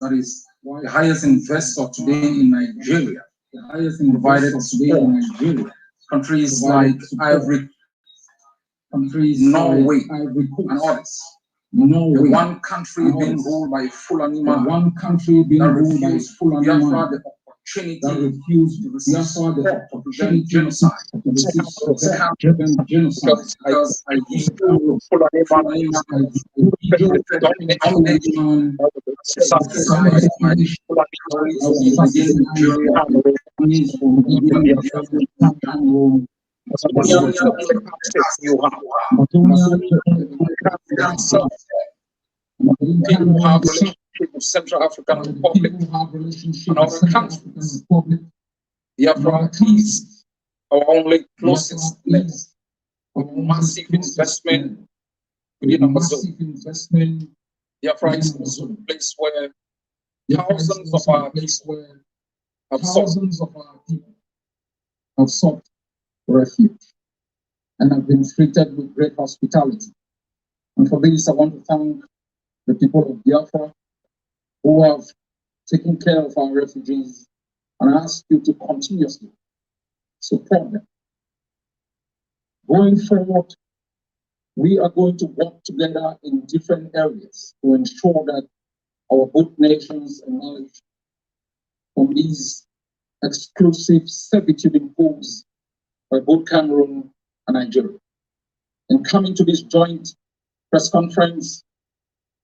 that is, why the highest investor today in Nigeria, the highest provided today in Nigeria, countries like Ivory, countries Norway, and others. The one country being ruled by Fulani man, one country being ruled by Fulani man, the opportunity that refused to receive support to prevent genocide, because I used Fulani man as domination people have relationship with Central African Republic and other countries. Biafra is our only closest link with massive investment within Amazonia. Biafra is also a place where thousands of our people have sought refuge and have been treated with great hospitality. And for this, I want to thank the people of Biafra who have taken care of our refugees and I ask you to continuously support them. Going forward, we are going to work together in different areas to ensure that our both nations emerge from these exclusive servitude imposed by both Cameroon and Nigeria. In coming to this joint press conference,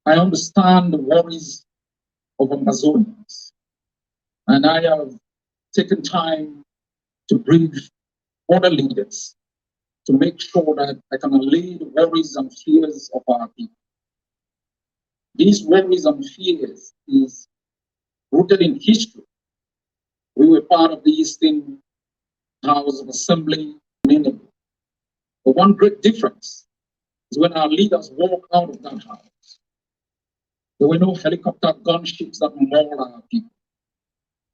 I understand the worries of Ambazonians, and I have taken time to brief other leaders to make sure that I can allay the worries and fears of our people. These worries and fears is rooted in history. We were part of the Eastern House of Assembly in But one great difference is when our leaders walk out of that house, there were no helicopter gunships that mauled our people.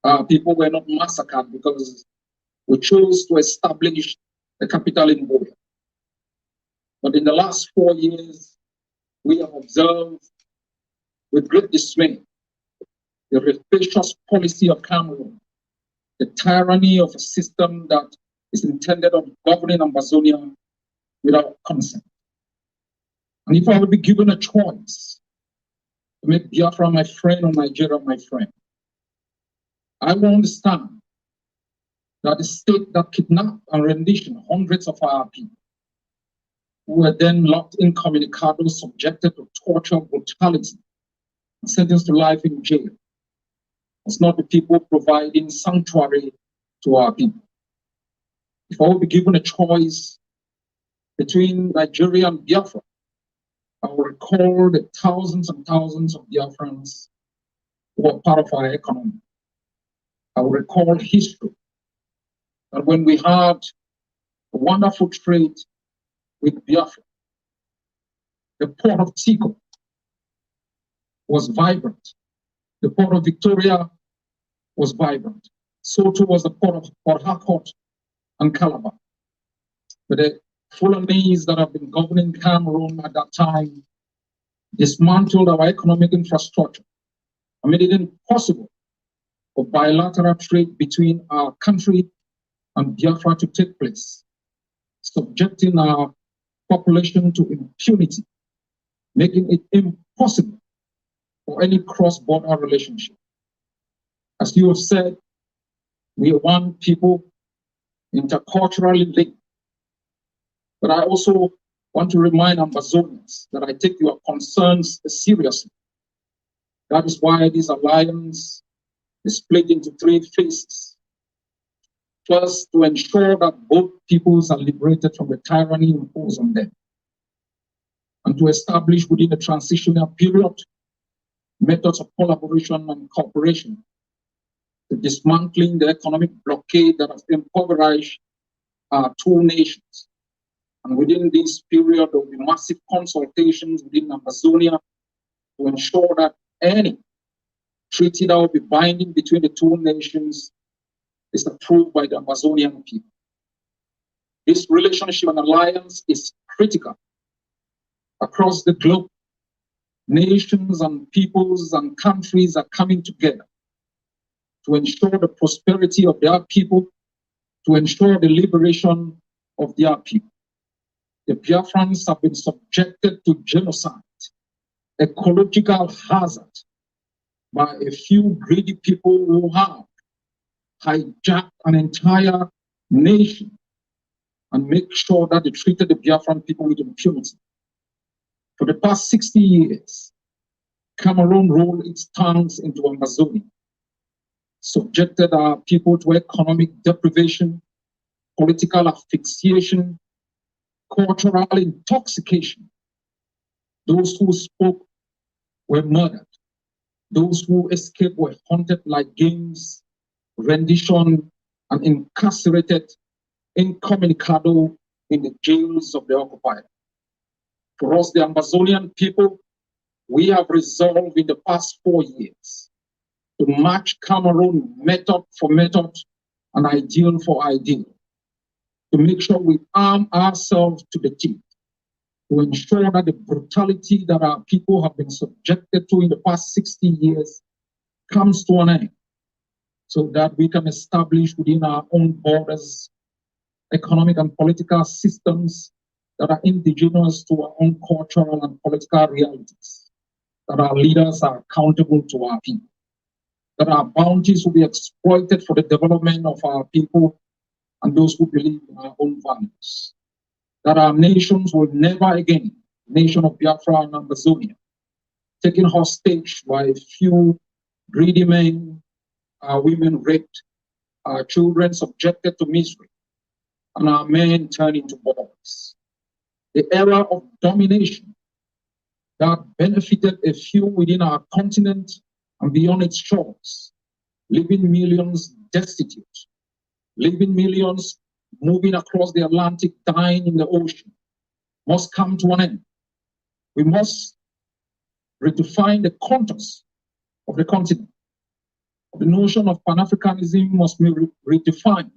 Our people were not massacred because we chose to establish the capital in Buea. But in the last 4 years, we have observed with great dismay the rapacious policy of Cameroon, the tyranny of a system that is intended of governing Ambazonia without consent. And if I would be given a choice to make Biafra my friend or Nigeria my friend, I will understand that the state that kidnapped and renditioned hundreds of our people, who were then locked incommunicado, subjected to torture, brutality, and sentenced to life in jail, was not the people providing sanctuary to our people. If I would be given a choice between Nigeria and Biafra, I will recall the thousands and thousands of Biafrans who were part of our economy. I will recall history, that when we had a wonderful trade with Biafra, the port of Tico was vibrant. The port of Victoria was vibrant. So too was the port of Port Harcourt and Calabar. But the Fulanese that have been governing Cameroon at that time dismantled our economic infrastructure and made it impossible for bilateral trade between our country and Biafra to take place, subjecting our population to impunity, making it impossible for any cross-border relationship. As you have said, we are one people, interculturally linked. But I also want to remind Ambazonians that I take your concerns seriously. That is why this alliance is split into 3 phases. First, to ensure that both peoples are liberated from the tyranny imposed on them, and to establish within the transitional period methods of collaboration and cooperation, to dismantling the economic blockade that has impoverished our 2 nations. And within this period, there will be massive consultations within Ambazonia to ensure that any treaty that will be binding between the 2 nations is approved by the Ambazonian people. This relationship and alliance is critical. Across the globe, nations and peoples and countries are coming together to ensure the prosperity of their people, to ensure the liberation of their people. The Biafrans have been subjected to genocide, ecological hazard by a few greedy people who have hijacked an entire nation and make sure that they treated the Biafran people with impunity. For the past 60 years, Cameroon rolled its tongues into Amazonia, subjected our people to economic deprivation, political asphyxiation, cultural intoxication. Those who spoke were murdered. Those who escaped were hunted like games, rendition, and incarcerated incommunicado in the jails of the occupier. For us, the Ambazonian people, we have resolved in the past 4 years to match Cameroon method for method and ideal for ideal, to make sure we arm ourselves to the teeth, to ensure that the brutality that our people have been subjected to in the past 60 years comes to an end, so that we can establish within our own borders economic and political systems that are indigenous to our own cultural and political realities, that our leaders are accountable to our people, that our bounties will be exploited for the development of our people and those who believe in our own values, that our nations will never again, nation of Biafra and Ambazonia, taken hostage by a few greedy men, our women raped, our children subjected to misery, and our men turned into boys. The era of domination that benefited a few within our continent and beyond its shores, leaving millions destitute, leaving millions moving across the Atlantic, dying in the ocean, must come to an end. We must redefine the contours of the continent. The notion of Pan-Africanism must be redefined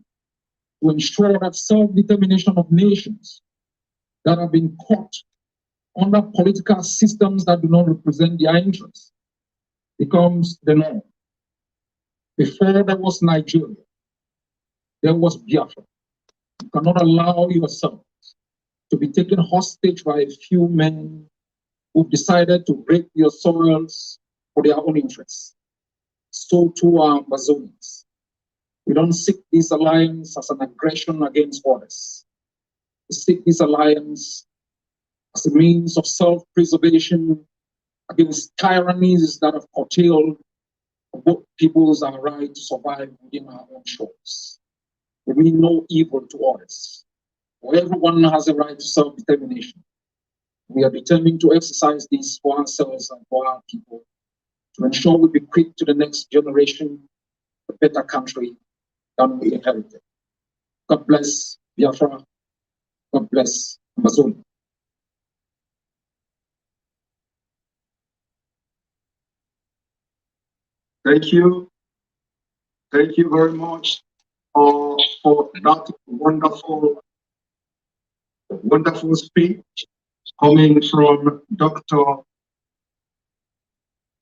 to ensure that self-determination of nations that have been caught under political systems that do not represent their interests becomes the norm. Before there was Nigeria, there was Biafra. You cannot allow yourself to be taken hostage by a few men who've decided to break your soils for their own interests. So too are Amazonians. We don't seek this alliance as an aggression against others. We seek this alliance as a means of self-preservation against tyrannies that have curtailed both peoples our right to survive within our own shores. We mean no evil to others. For everyone has a right to self-determination. We are determined to exercise this for ourselves and for our people, to ensure we bequeath to the next generation a better country than we inherited. God bless Biafra. God bless Amazonia. Thank you. Thank you very much for that wonderful speech coming from Dr.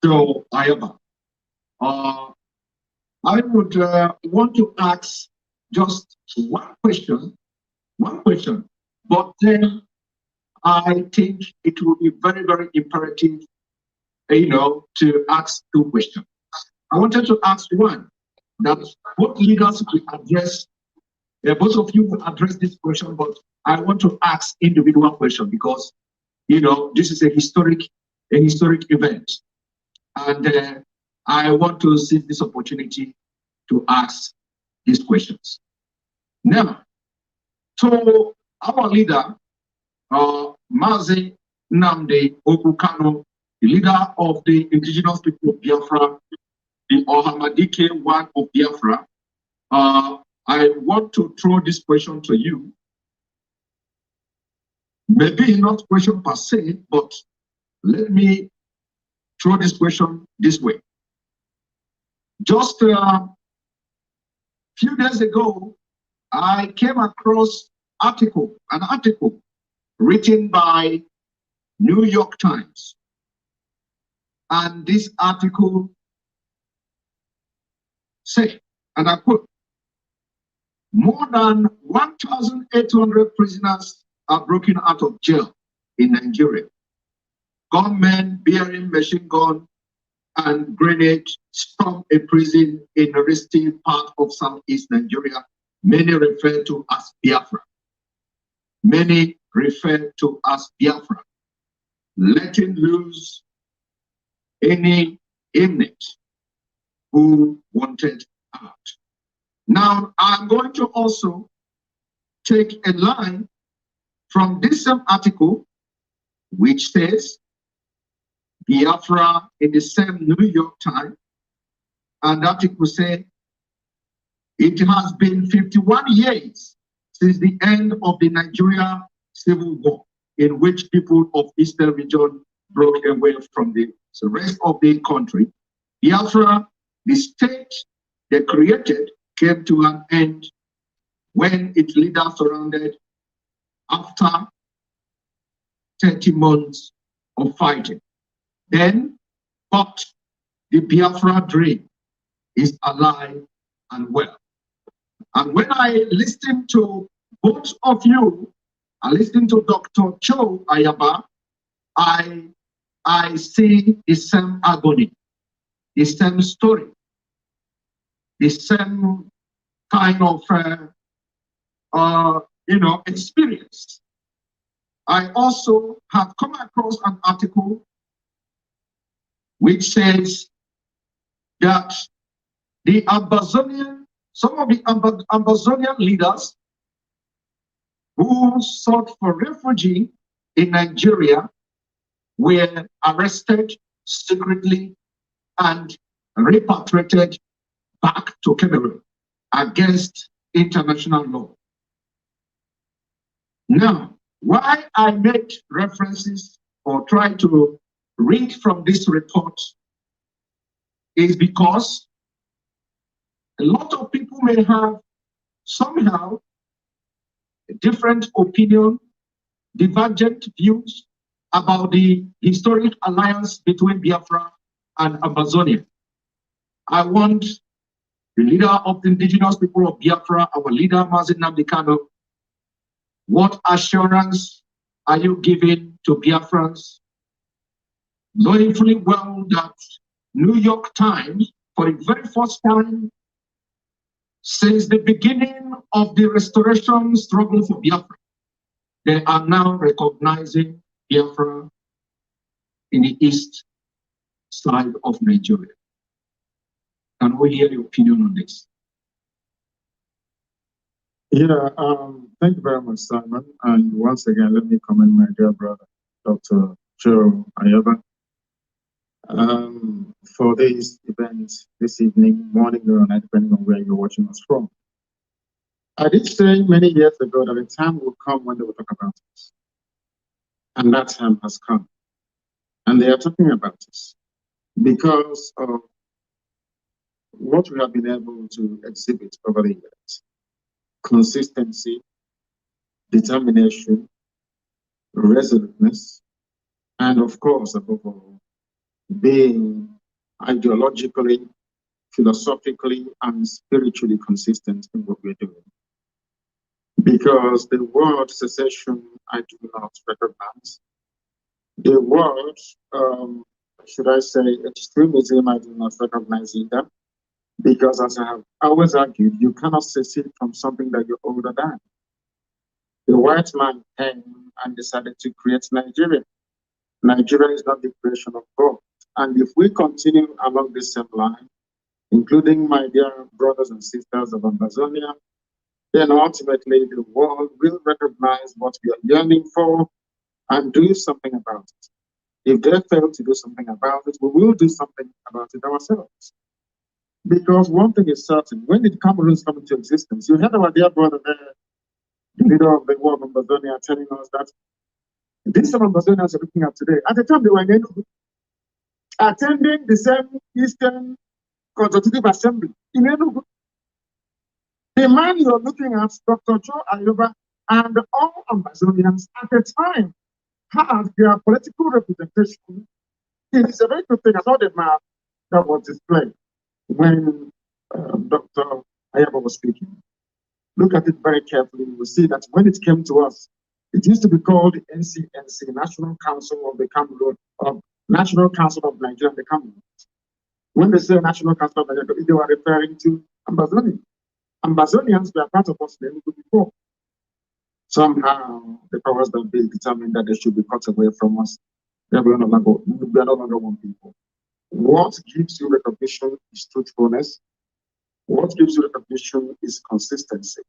Joe Ayaba. I would want to ask just one question, but then I think it will be very, very imperative, to ask two questions. I wanted to ask one, that both leaders will address, both of you will address this question, but I want to ask individual question because, this is a historic event. And I want to seize this opportunity to ask these questions. Now, so our leader, Mazi Nnamdi Kanu, the leader of the indigenous people of Biafra, the Ohamadike one of Biafra, I want to throw this question to you. Maybe not question per se, but let me throw this question this way. Just a few days ago, I came across an article written by New York Times. And this article said, and I quote, more than 1,800 prisoners are broken out of jail in Nigeria. Gunmen bearing machine gun and grenades stormed a prison in a risky part of southeast Nigeria. Many refer to as Biafra. Many refer to as Biafra, letting loose any inmate who wanted out. Now, I'm going to also take a line from this same article, which says Biafra in the same New York Times, and that article says it has been 51 years since the end of the Nigeria Civil War, in which people of Eastern region broke away from the rest of the country. Biafra, the state they created, came to an end when its leader surrendered after 30 months of fighting. Then, but the Biafra dream is alive and well. And when I listen to both of you, I listen to Dr. Cho Ayaba, I see the same agony, the same story, the same kind of experience. I also have come across an article which says that the Ambazonian, some of the Ambazonian leaders who sought for refuge in Nigeria were arrested secretly and repatriated back to Cameroon against international law. Now, why I made references or try to read from this report is because a lot of people may have somehow a different opinion, divergent views about the historic alliance between Biafra and Ambazonia. I want the leader of the indigenous people of Biafra, our leader, Mazi Nnamdi Kanu, what assurance are you giving to Biafrans, knowing fully well that New York Times, for the very first time since the beginning of the restoration struggle for Biafra, they are now recognizing Biafra in the east side of Nigeria. Can we hear your opinion on this? Yeah, thank you very much, Simon. And once again, let me commend my dear brother, Dr. Joe Ayaba, for this event this evening, morning, or night, depending on where you're watching us from. I did say many years ago that a time will come when they will talk about us. And that time has come. And they are talking about us because of what we have been able to exhibit over the years. Consistency, determination, resoluteness, and of course, above all, being ideologically, philosophically, and spiritually consistent in what we're doing. Because the word secession, I do not recognize. The word, should I say, extremism, I do not recognize either. Because as I have always argued, you cannot secede from something that you're older than. The white man came and decided to create Nigeria. Nigeria is not the creation of God. And if we continue along this same line, including my dear brothers and sisters of Ambazonia, then ultimately the world will recognize what we are yearning for and do something about it. If they fail to do something about it, we will do something about it ourselves. Because one thing is certain, when did Cameroons come into existence? You heard our dear brother there, the leader of the war of Ambazonia, telling us that these some Ambazonians are looking at today. At the time they were in Enugu, attending the same Eastern Consultative Assembly in Enugu. The man you're looking at, Dr. Joe Ayaba, and all Ambazonians at the time had their political representation. It is a very good thing. I saw the map that was displayed when Dr. Ayaba was speaking. Look at it very carefully. You will see that when it came to us, it used to be called the NCNC, National Council of the Cameroon, National Council of Nigeria and the Cameroon. When they say National Council of Nigeria, they were referring to Ambazonia. Ambazonians were part of us before. Somehow, the powers that be determined that they should be cut away from us. We are no longer one people. What gives you recognition is truthfulness. What gives you recognition is consistency.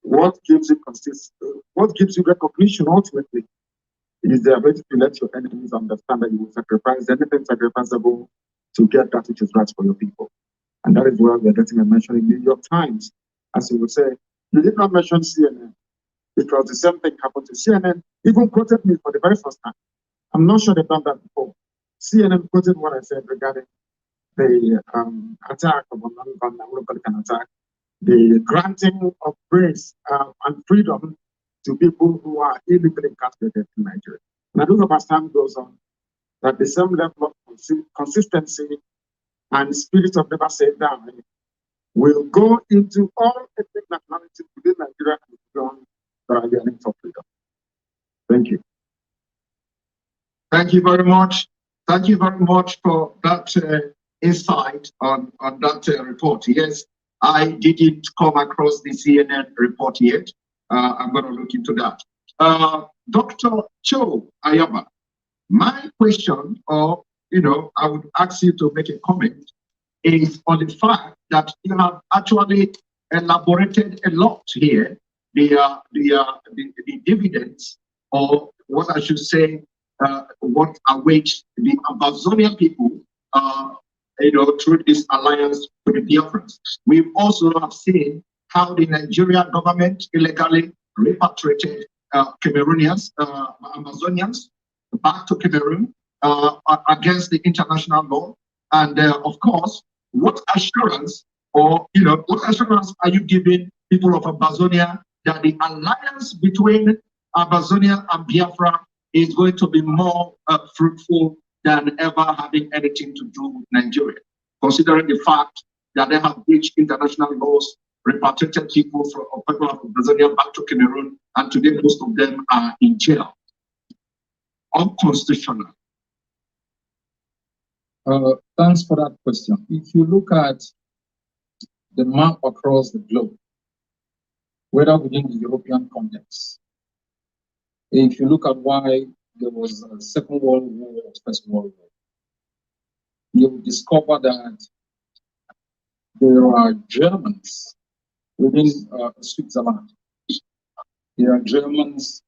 What gives you recognition ultimately is the ability to let your enemies understand that you will sacrifice anything sacrificable to get that which is right for your people. And that is why we are getting a mention in New York Times. As you would say, you did not mention CNN because the same thing happened to CNN, even quoted me for the very first time. I'm not sure they've done that before. CNN quoted what I said regarding the attack of an attack, the granting of grace and freedom to people who are illegally incarcerated in Nigeria. And I do hope as time goes on, that the same level of consistency and spirit of never say down will go into all ethnic nationalities within Nigeria and beyond that are yearning for freedom. Thank you. Thank you very much. Thank you very much for that insight on that report. Yes, I didn't come across the CNN report yet. I'm going to look into that. Dr. Cho Ayaba, my question, or I would ask you to make a comment, is on the fact that you have actually elaborated a lot here, the dividends, or what I should say, what awaits the Ambazonia people, through this alliance with the Biafrans. We also have seen how the Nigerian government illegally repatriated Cameroonians, Amazonians, back to Cameroon against the international law. And of course, what assurance, or what assurance are you giving people of Ambazonia that the alliance between Ambazonia and Biafra is going to be more fruitful than ever having anything to do with Nigeria, considering the fact that they have breached international laws, repatriated people of Ambazonia back to Cameroon, and today most of them are in jail? Unconstitutional. Thanks for that question. If you look at the map across the globe, whether within the European context, if you look at why there was a Second World War, First World War, you will discover that there are Germans within Switzerland. There are Germans,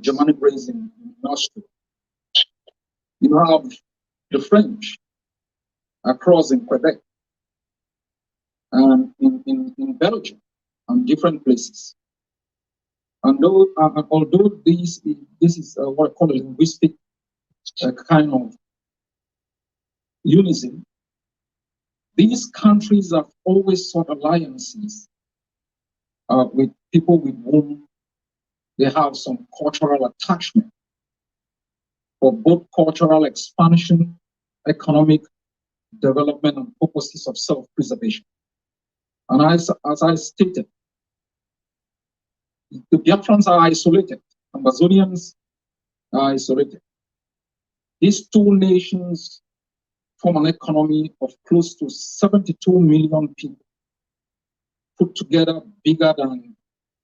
Germanic race in Austria. You have the French across in Quebec and in Belgium and different places. And although this is what I call a linguistic kind of unison, these countries have always sought alliances with people with whom they have some cultural attachment for both cultural expansion, economic development, and purposes of self-preservation. And as I stated, the Biafrans are isolated, Ambazonians are isolated. These two nations form an economy of close to 72 million people, put together bigger than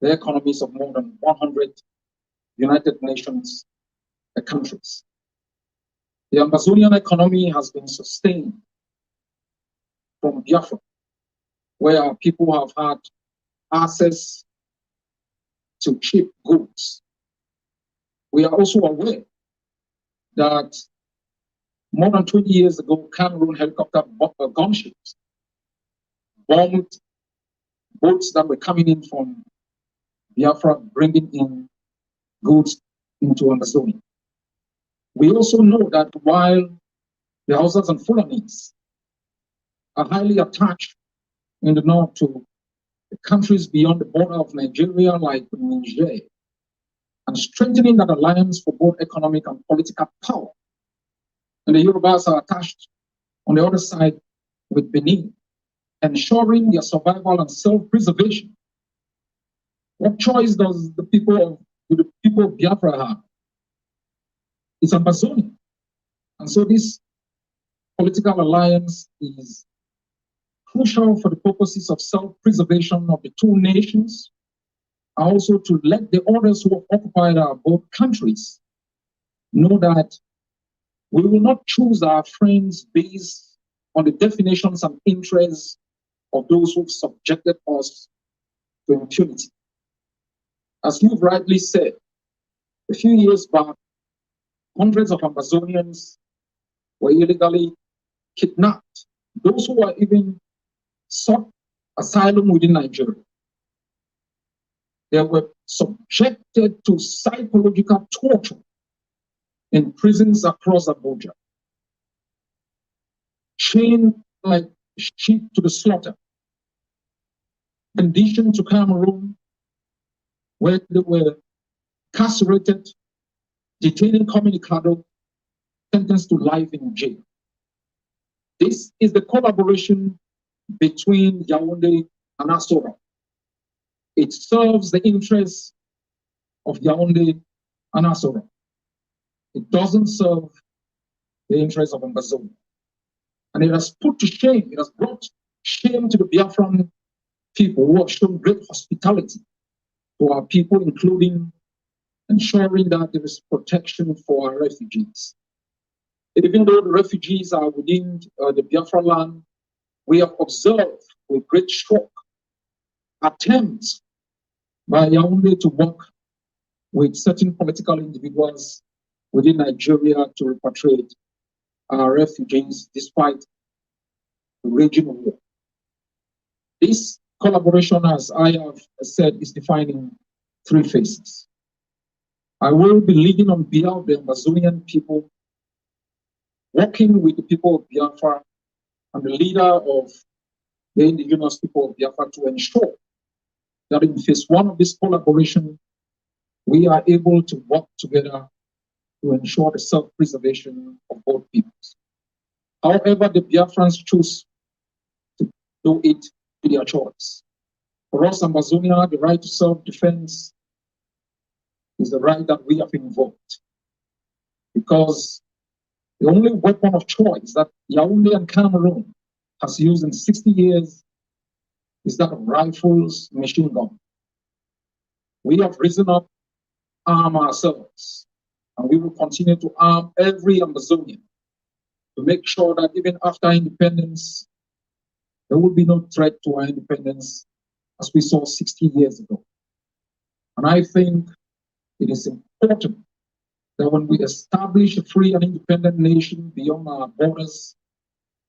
the economies of more than 100 United Nations countries. The Ambazonian economy has been sustained from Biafra, where people have had access to cheap goods. We are also aware that more than 20 years ago, Cameroon helicopter gunships bombed boats that were coming in from Biafra, bringing in goods into Amazonia. We also know that while the Hausas and Fulanis are highly attached in the north to the countries beyond the border of Nigeria, like Niger, and strengthening that alliance for both economic and political power. And the Yorubas are attached on the other side with Benin, ensuring their survival and self-preservation. What choice does the people of Biafra have? It's Amazonia. And so this political alliance is crucial for the purposes of self-preservation of the two nations, and also to let the others who have occupied our both countries know that we will not choose our friends based on the definitions and interests of those who've subjected us to impunity. As you've rightly said, a few years back, hundreds of Amazonians were illegally kidnapped. Those who were even sought asylum within Nigeria, they were subjected to psychological torture in prisons across Abuja, chained like sheep to the slaughter, conditioned to Cameroon, where they were incarcerated, detained incommunicado, sentenced to life in jail. This is the collaboration between Yaoundé and Asoro. It serves the interests of Yaoundé and Asoro. It doesn't serve the interests of Ambazonia. And it has put to shame, it has brought shame to the Biafran people who have shown great hospitality to our people, including ensuring that there is protection for our refugees. Even though the refugees are within the Biafra land, we have observed with great shock attempts by Yaoundé to work with certain political individuals within Nigeria to repatriate our refugees despite the raging war. This collaboration, as I have said, is defined in 3 phases. I will be leading on behalf of the Amazonian people, working with the people of Biafra and the leader of the indigenous people of Biafra to ensure that in phase 1 of this collaboration, we are able to work together to ensure the self-preservation of both peoples. However, the Biafrans choose to do it to their choice. For us, Amazonia, the right to self-defense is the right that we have invoked, because the only weapon of choice that Yaoundé and Cameroon has used in 60 years is that of rifles, machine gun. We have risen up, arm ourselves, and we will continue to arm every Amazonian to make sure that even after independence, there will be no threat to our independence as we saw 60 years ago. And I think it is important that when we establish a free and independent nation beyond our borders,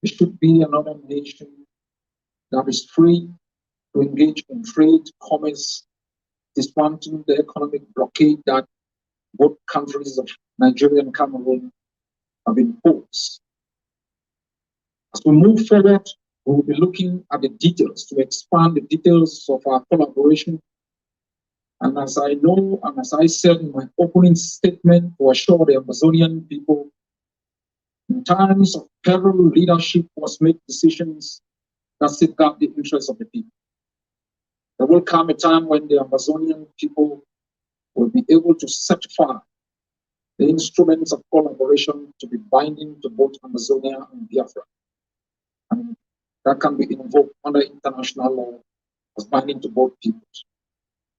there should be another nation that is free to engage in trade, commerce, dismantling the economic blockade that both countries of Nigeria and Cameroon have imposed. As we move forward, we will be looking at the details to expand the details of our collaboration. And as I know, and as I said in my opening statement, to assure the Amazonian people, in times of peril, leadership must make decisions that safeguard the interests of the people. There will come a time when the Amazonian people will be able to certify the instruments of collaboration to be binding to both Amazonia and Biafra. And that can be invoked under international law as binding to both peoples.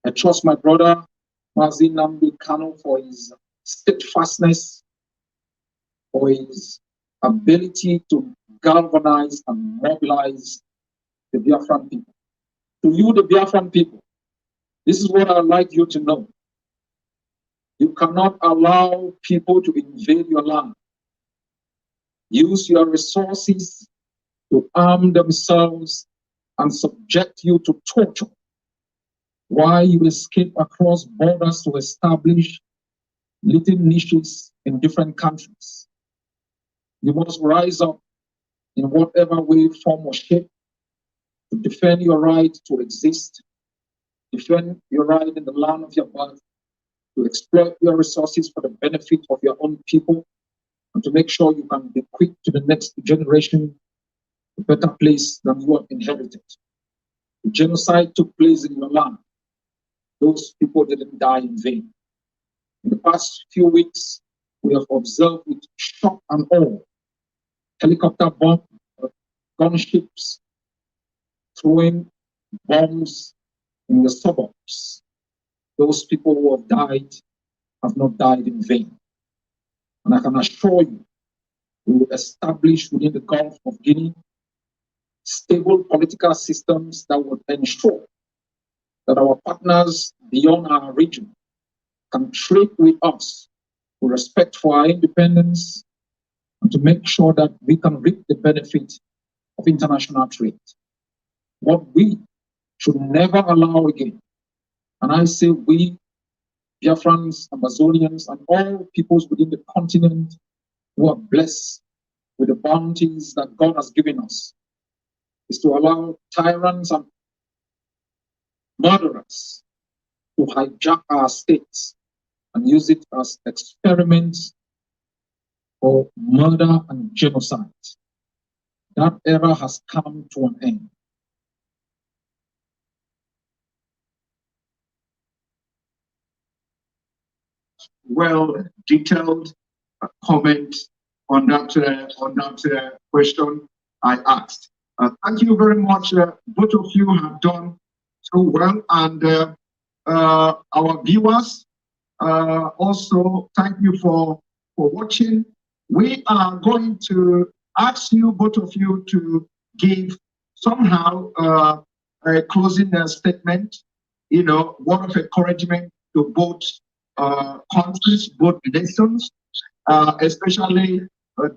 I trust my brother, Mazi Nnamdi Kanu, for his steadfastness, for his ability to galvanize and mobilize the Biafran people. To you, the Biafran people, this is what I'd like you to know. You cannot allow people to invade your land. Use your resources to arm themselves and subject you to torture while you escape across borders to establish little niches in different countries. You must rise up in whatever way, form, or shape to defend your right to exist, defend your right in the land of your birth, to exploit your resources for the benefit of your own people, and to make sure you can bequeath to the next generation a better place than you have inherited. The genocide took place in your land. Those people didn't die in vain. In the past few weeks, we have observed with shock and awe helicopter gunships throwing bombs in the suburbs. Those people who have died have not died in vain. And I can assure you, we will establish within the Gulf of Guinea stable political systems that would ensure that our partners beyond our region can trade with us with respect for our independence and to make sure that we can reap the benefit of international trade. What we should never allow again, and I say we, Biafrans, Amazonians, and all peoples within the continent who are blessed with the bounties that God has given us, is to allow tyrants and murderers to hijack our states and use it as experiments for murder and genocide. That era has come to an end. Well detailed comment on that question I asked. Thank you very much. Both of you have done so well, and our viewers also thank you for watching. We are going to ask you, both of you, to give somehow a closing statement, you know, word of encouragement to both countries, both nations, especially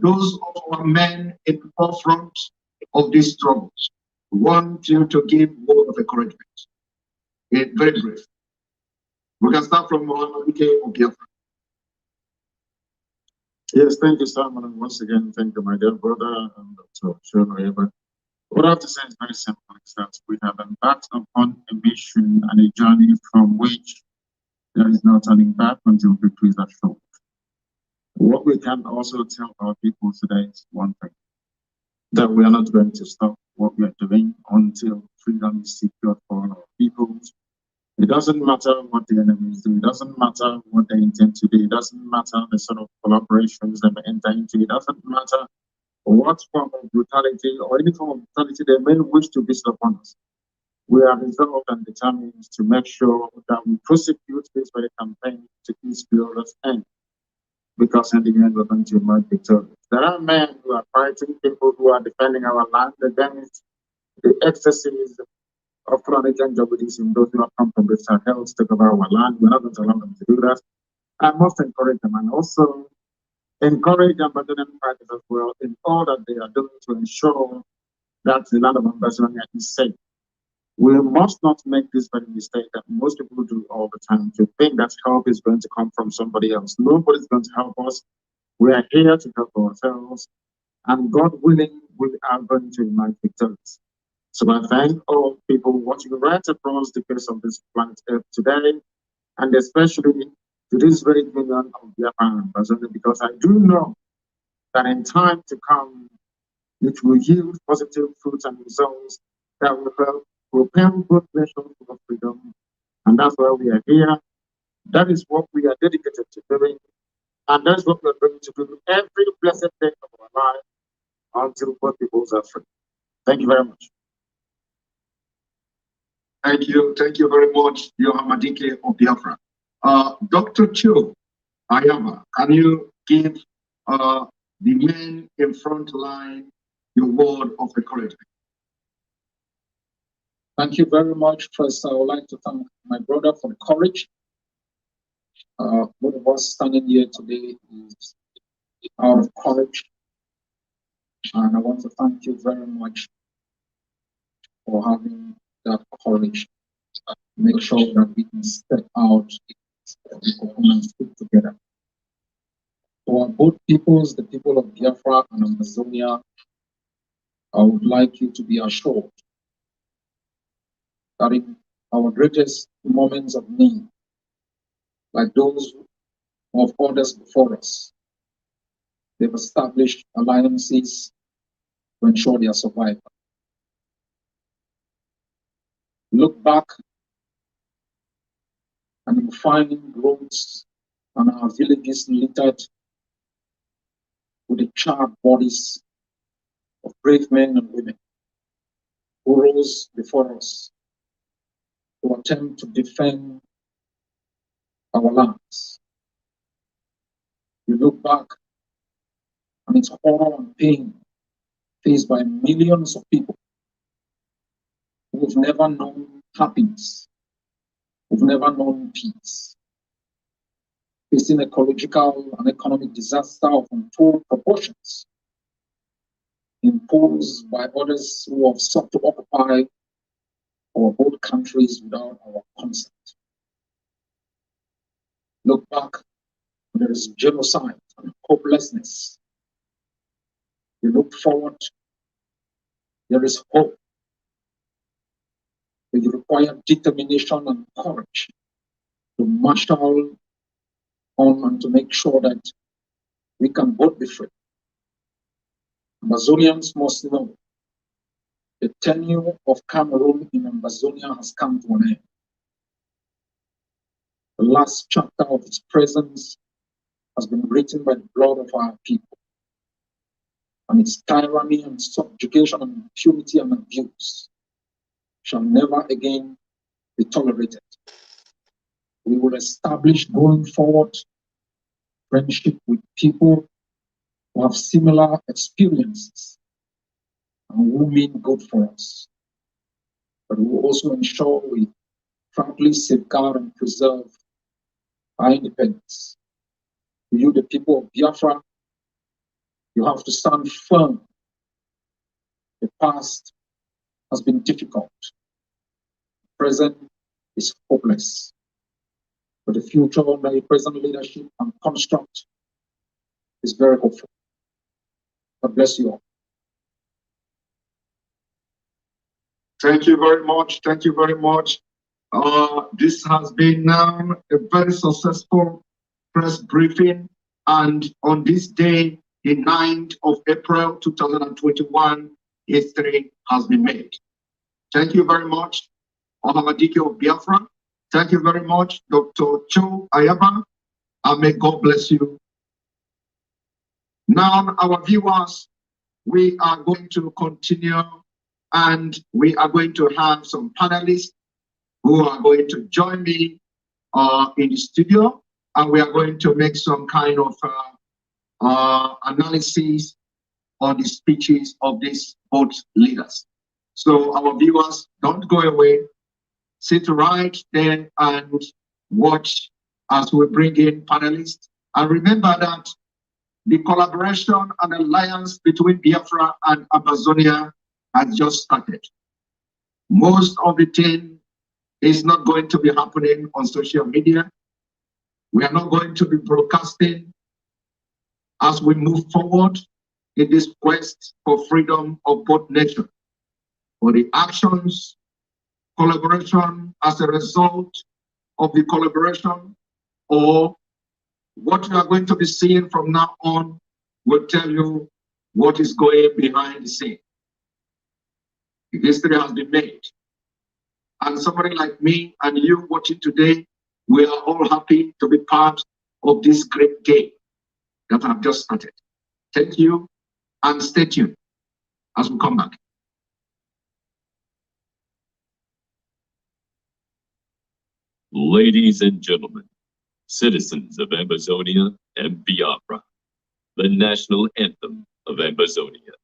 those of our men in the forefront of these struggles. We want you to give word of encouragement. It's very brief. We can start from Mazi Nnamdi Kanu. Yes, thank you, Simon. And once again, thank you, my dear brother, and Dr. Ayaba. What I have to say is very simple, is that we have embarked upon a mission and a journey from which there is no turning back until victory is assured. What we can also tell our people today is one thing, that we are not going to stop what we are doing until freedom is secured for all our peoples. It doesn't matter what the enemies do. It doesn't matter what they intend to do. It doesn't matter the sort of collaborations they may enter into. It doesn't matter what form of brutality or any form of brutality they may wish to visit upon us. We are resolved and determined to make sure that we prosecute this very campaign to its glorious end, because in the end we're going to emerge victorious. There are men who are fighting people who are defending our land against the excesses of chronic Janjaweedism, those who have come from the Sahel to take over our land. We're not going to allow them to do that. I must encourage them, and also encourage Ambazonian fighters as well in all that they are doing to ensure that the land of Ambazonia is safe. We must not make this very mistake that most people do all the time, to think that help is going to come from somebody else. Nobody's going to help us. We are here to help ourselves, and God willing, we are going to emerge victorious. So I thank all people watching right across the face of this planet Earth today, and especially to this very union of Biafra Ambazonia, because I do know that in time to come, it will yield positive fruits and results that will help propel both nations for freedom. And that's why we are here. That is what we are dedicated to doing. And that's what we're going to do every blessed day of our life until both peoples are free. Thank you very much. Thank you very much, Yohamadike of Biafra. Dr. Cho Ayaba, can you give the men in front line your word of encouragement? Thank you very much. First, I would like to thank my brother for the courage. Both of us standing here today is out of courage. And I want to thank you very much for having that courage. Make sure that we can step out and stick together. For both peoples, the people of Biafra and Amazonia, I would like you to be assured that in our greatest moments of need, like those of others before us, they've established alliances to ensure their survival. Look back and you find roads and our villages littered with the charred bodies of brave men and women who rose before us to attempt to defend our lands. You look back and it's horror and pain faced by millions of people who've never known happiness, who've never known peace, facing ecological and economic disaster of untold proportions, imposed by others who have sought to occupy our both countries without our consent. Look back, there is genocide and hopelessness. You look forward, there is hope. But you require determination and courage to marshal on and to make sure that we can both be free. Ambazonians must know the tenure of Cameroon in Ambazonia has come to an end. The last chapter of its presence has been written by the blood of our people, and its tyranny and subjugation and impunity and abuse shall never again be tolerated. We will establish going forward friendship with people who have similar experiences and who mean good for us. But we will also ensure we proudly safeguard and preserve our independence. To you, the people of Biafra, you have to stand firm. The past has been difficult. The present is hopeless. But the future under the present leadership and construct is very hopeful. God bless you all. Thank you very much. Thank you very much. This has been now a very successful press briefing. And on this day, the 9th of April 2021, history has been made. Thank you very much, Ohamadike of Biafra. Thank you very much, Dr. Cho Ayaba. And may God bless you. Now, our viewers, we are going to continue, and we are going to have some panelists who are going to join me in the studio, and we are going to make some kind of analysis on the speeches of these both leaders. So our viewers, don't go away. Sit right there and watch as we bring in panelists. And remember that the collaboration and alliance between Biafra and Ambazonia has just started. Most of the thing is not going to be happening on social media. We are not going to be broadcasting as we move forward in this quest for freedom of both nations. For the actions, collaboration as a result of the collaboration, or what you are going to be seeing from now on will tell you what is going behind the scene. The history has been made. And somebody like me and you watching today, we are all happy to be part of this great game that I've just started. Thank you, and stay tuned as we come back. Ladies and gentlemen, citizens of Ambazonia and Biafra, the national anthem of Ambazonia.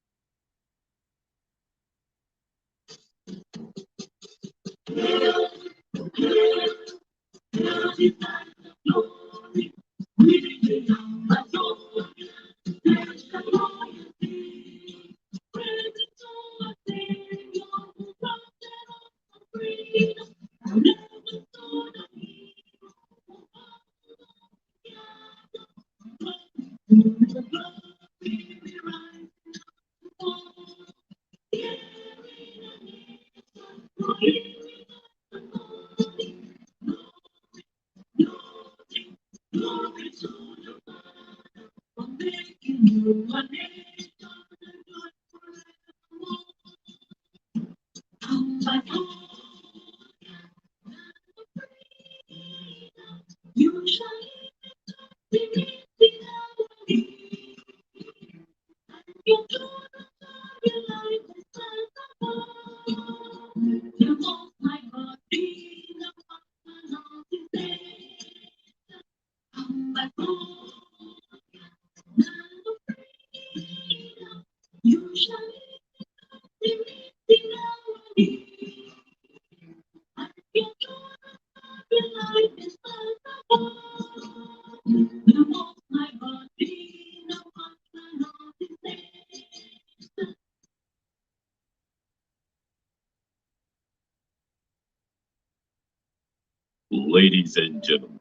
Ladies and gentlemen,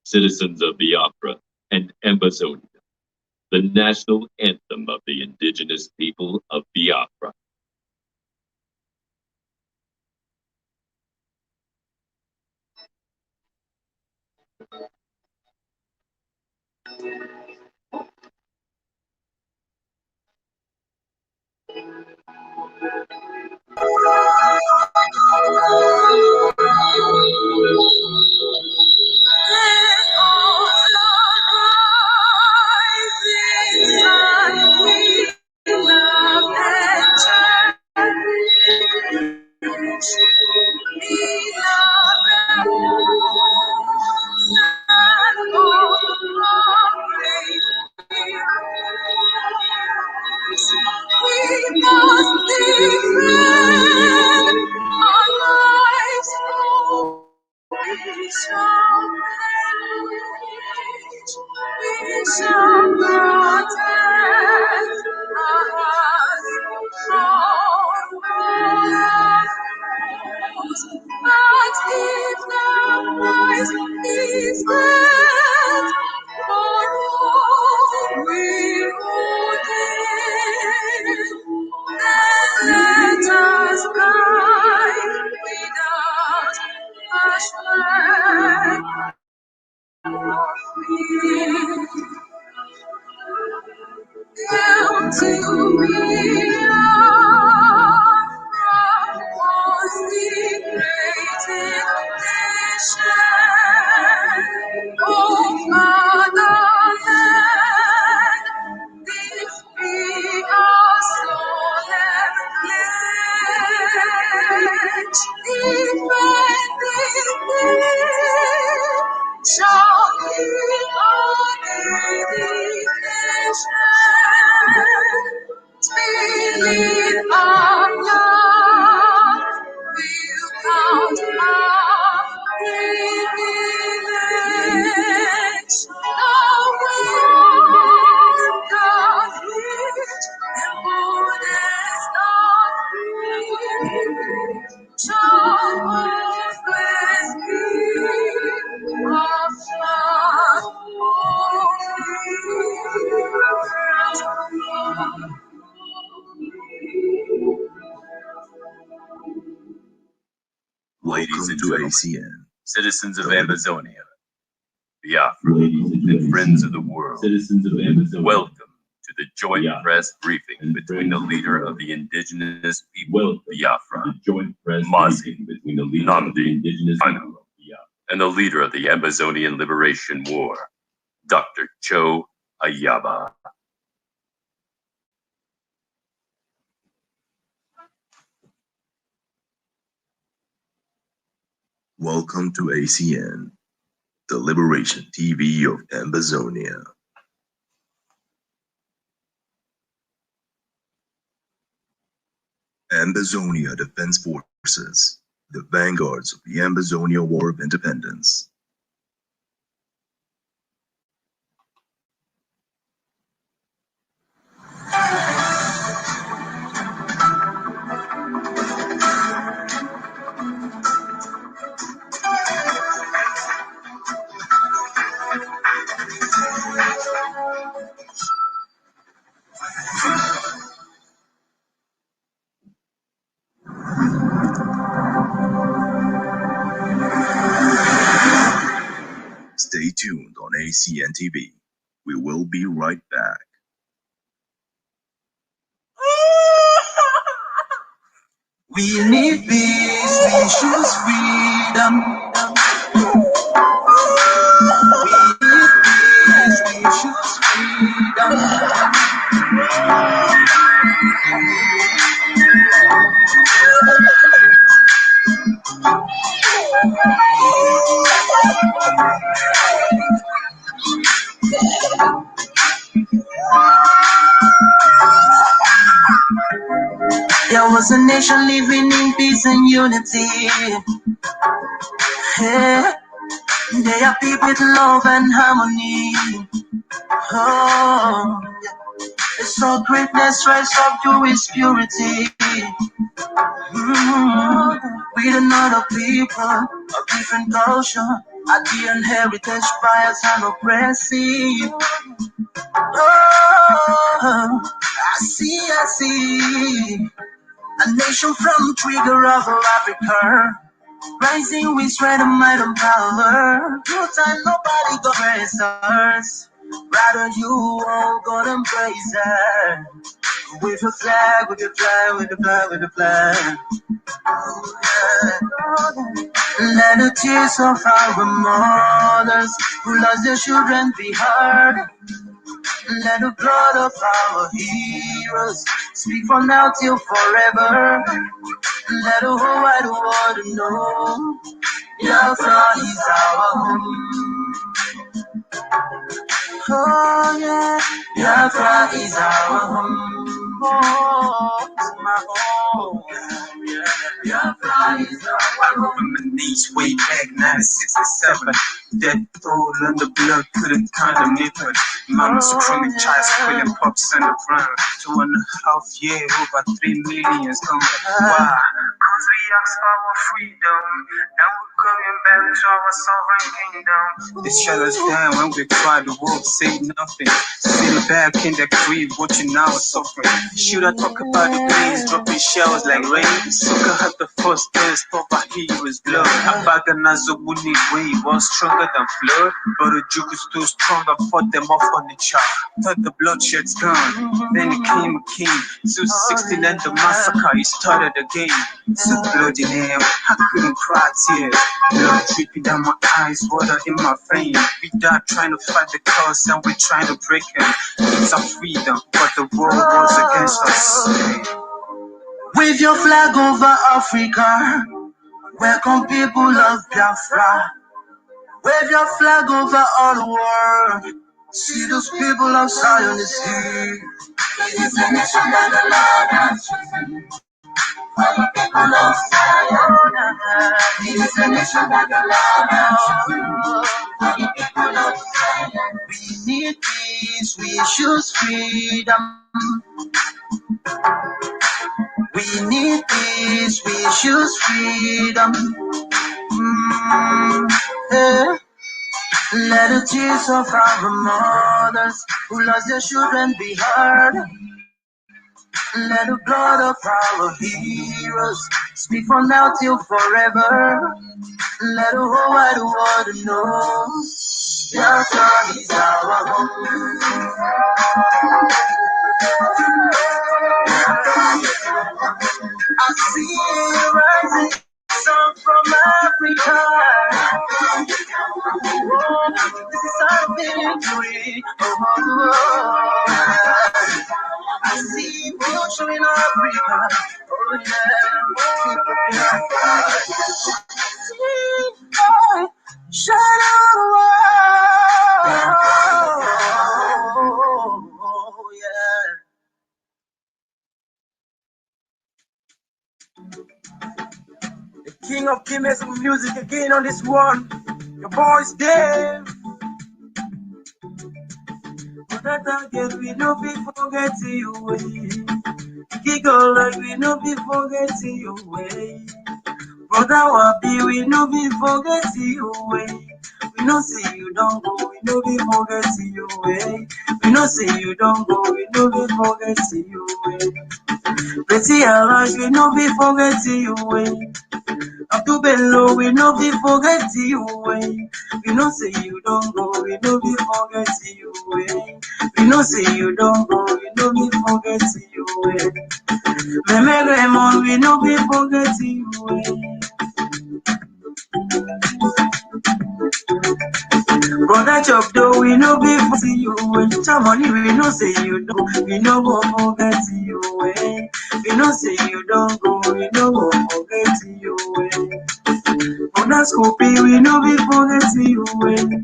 citizens of Biafra and Ambazonia, the national anthem of the indigenous people of Biafra. shall protect us from wars. But if the price is dead for all we who live, then let us die without a shred of fear. Come to me, was the great nation, oh fatherland, this be our solemn pledge, defending thee shall be our dedication. Spirit of love will count our privilege. The world doth reach the fullness of freedom. Shall always be of love. Ladies and gentlemen, citizens of Ambazonia, Biafra, and friends of the world, welcome to the joint press briefing between the leader of the indigenous people of Biafra, Mazi Nnamdi Kanu, and the leader of the Ambazonian Liberation War, Dr. Cho Ayaba. Welcome to ACN, the Liberation TV of Ambazonia. Ambazonia Defense Forces, the vanguards of the Ambazonia War of Independence. Stay tuned on ACN TV. We will be right back. We need peace, we choose freedom. We need peace, we choose freedom. There was a nation living in peace and unity. Yeah. They are people with love and harmony. Oh, they saw greatness rise up to its purity. With another people of different culture, ideal heritage, bias and oppressive. Oh, I see. A nation from trigger of Africa, rising with strength and might and power. No time, nobody go praise us. Rather you all gonna embrace her. With your flag, with your flag, with your flag, with your flag. Oh, yeah. Let the tears of our mothers who lost their children be heard. Let the blood of our heroes speak from now till forever. Let the whole wide world know Biafra is our home. Oh yeah, Biafra is our home. Oh, it's my home. Yeah, Biafra is our home. Release way back 1967. That toll and the blood couldn't condemn it. Mama supreme child, squilling pops in the ground. 2.5 years, over 3 million gone. Why? Cause we asked for our freedom. Now we're coming back to our sovereign kingdom. They shut us down when we tried to walk, say nothing. Sit back in the crib, watching now suffering. Should I talk about the days, dropping shells like rain? Sucker had the first test of a hero's blood. Abaganazo Buni way was stronger than flood. But the juke is too strong, I fought them off on the chart. Thought the bloodshed's gone, then it came a king. 216 and the massacre, he started again. Took blood in him, I couldn't cry tears. Blood dripping down my eyes, water in my veins. We died trying to fight the cause and we're trying to break him. It's our freedom, but the world was against us. Wave your flag over Africa. Welcome people of Biafra. Wave your flag over all the world. See those people of Zion is here. It is a nation that the Lord has chosen. For the people of Zion. It is a nation that the Lord has chosen. For the people of Zion. We need peace, we choose freedom. We need peace, we choose freedom. Yeah. Let the tears of our mothers who lost their children be heard. Let the blood of our heroes speak from now till forever. Let the whole wide world know Biafra is our home. I see a rising sun from Africa. Oh, this is our victory. I see motion in Africa. Oh yeah, shut up. Oh yeah. The king of kings of music again on this one. Your boy's dead. But that again we no be forgetting you way. Giggle like we no be forgetting you way. Brother Wabi we no be forgetting you way. We no see you don't go, we no be forgetting you way. We no see you don't go, we no be forgetting you way. Betty Alash we no be forgetting you way. Abdu Bello, we no be forgetting you way. We no say you don't go, we no be forgetting you way. We no say you don't go, we no be forgetting you way. Meme Raymond, we no be forgetting you way. Brother Chop though, we no be forgetting you way. Chamoni, we no say you don't, we no go forgetting you way. We no say you don't go, we no go forgetting you way. Brother Scoopy, we no be forgetting you way.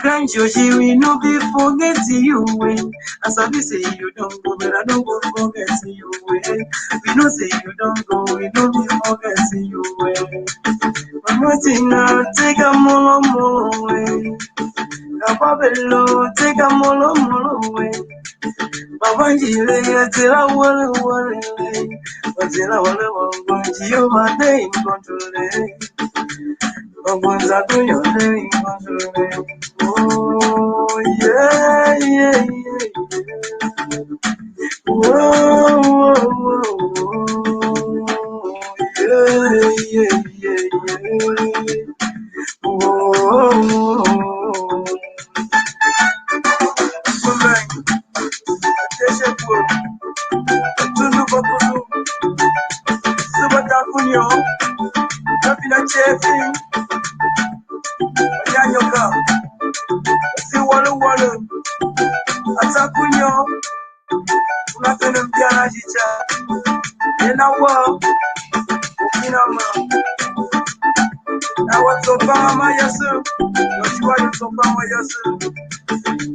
Grand Joji, we no be forgetting you way. As I be say you don't go, but I don't go forgetting you way. We no say you don't go, we no be forgetting you way. Mama Tina, take a molo way. Kababelo, take a molo way. Baba Jile, tell a walla way. But tell a walla one, you my name control. Oh yeah, yeah, yeah. Whoa, yeah, yeah, yeah. Whoa.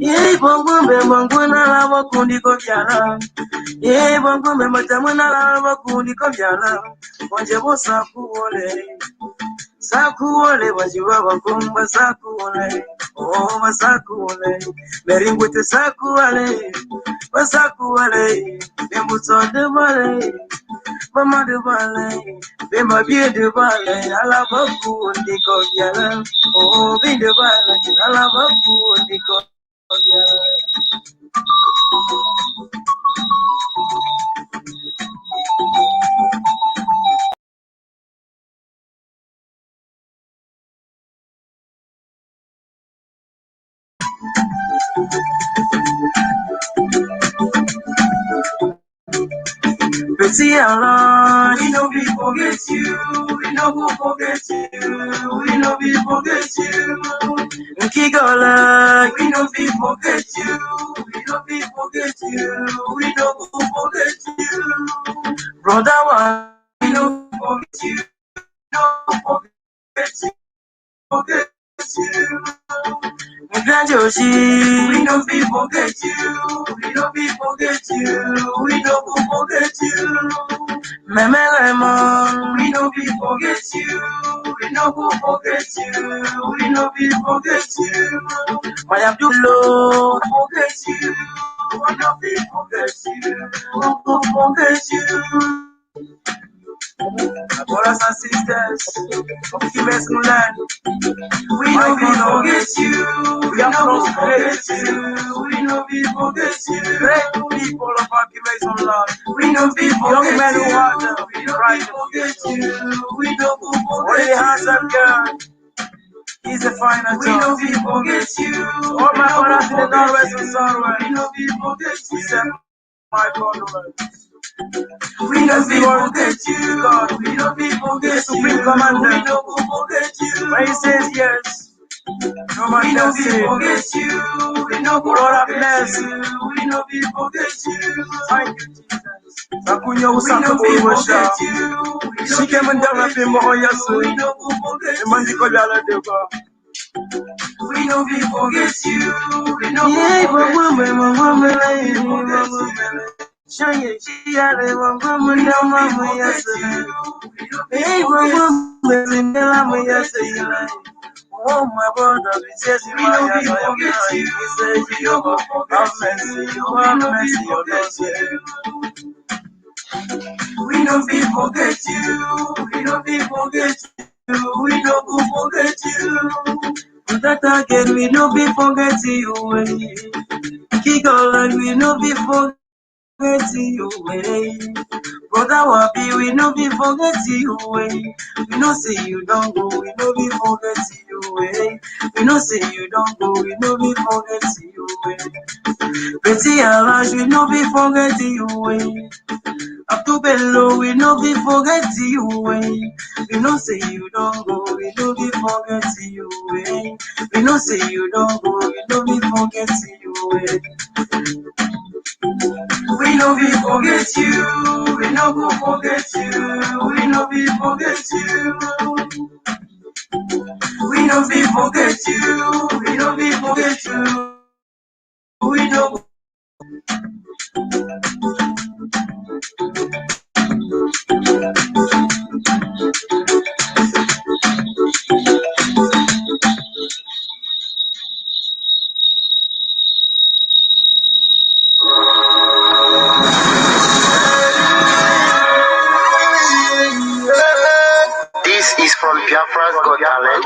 Yeah, bongo me bongo na la wakundi ko byala. Yeah, bongo me matamu na la wakundi ko byala. Wanje bosa kuole. Sakuole wajiwa kumba sakuole, oh masakuole, meringwete sakuole, masakuole, bemuso de vale, mama de vale, bema bien de vale, alabaku ndiko yala, oh bien de vale, alabaku ndiko yala. Betty Allah, we know we forget you, we know we forget you, we know we forget you. Kigola, we know we forget you, we know we forget you, we know we forget you. Brother one, we know we forget you, we know we forget you, forget you. We know we forget you, we know we forget you, we know we forget you. Meme Lemon, we know we forget you, we know we forget you, we know we forget you. My Abdullah, forget you, we know we forget you, we forget you. Brothers and sisters of Kimes Mulan, we know we forget you, we know we forget you, we know we forget you. Great people of our Kimes Mulan, we know we forget you, we know we forget you, we know we forget you. Only handsome girl, he's a final job. We know we forget you. All my brothers in the Northwest and Southwest, we know we forget you. My condolence. We know we forget you, God. We know we forget you. Supreme Commander. We know we forget you. When he says yes, no man can say. We know we forget you. We know we forget you. We know we forget you. Thank you, Jesus. Sakunya usaka kuwasha. Shike mandala pembo hoyasu. We know we forget you. Mandiko yala deba. We know we forget you. We know we forget you. Shaya, shaya, mama, mama, yes, hey, mama, yes, oh, my brother, we says you are forget you. We say you have mercy, you have mercy, you don't. We know we forget you. We know we forget you. We know we forget you. That again, we know we forget you. Kick on, we know we forget you way. Brother Wabi, we know we forget you way. We know say you don't go, we know we forget you way. We know say you don't go, we know we forget you way. Betty Alash, we know we forget you way. Up to Bello, we know we forget you way. We know say you don't go, we know we forget you way. We know say you don't go, we know we forget you way. We know we forget you, we know we forget you, we know we forget you. We know we forget you, we know we forget you, we know. This is from Biafra's Got Talent.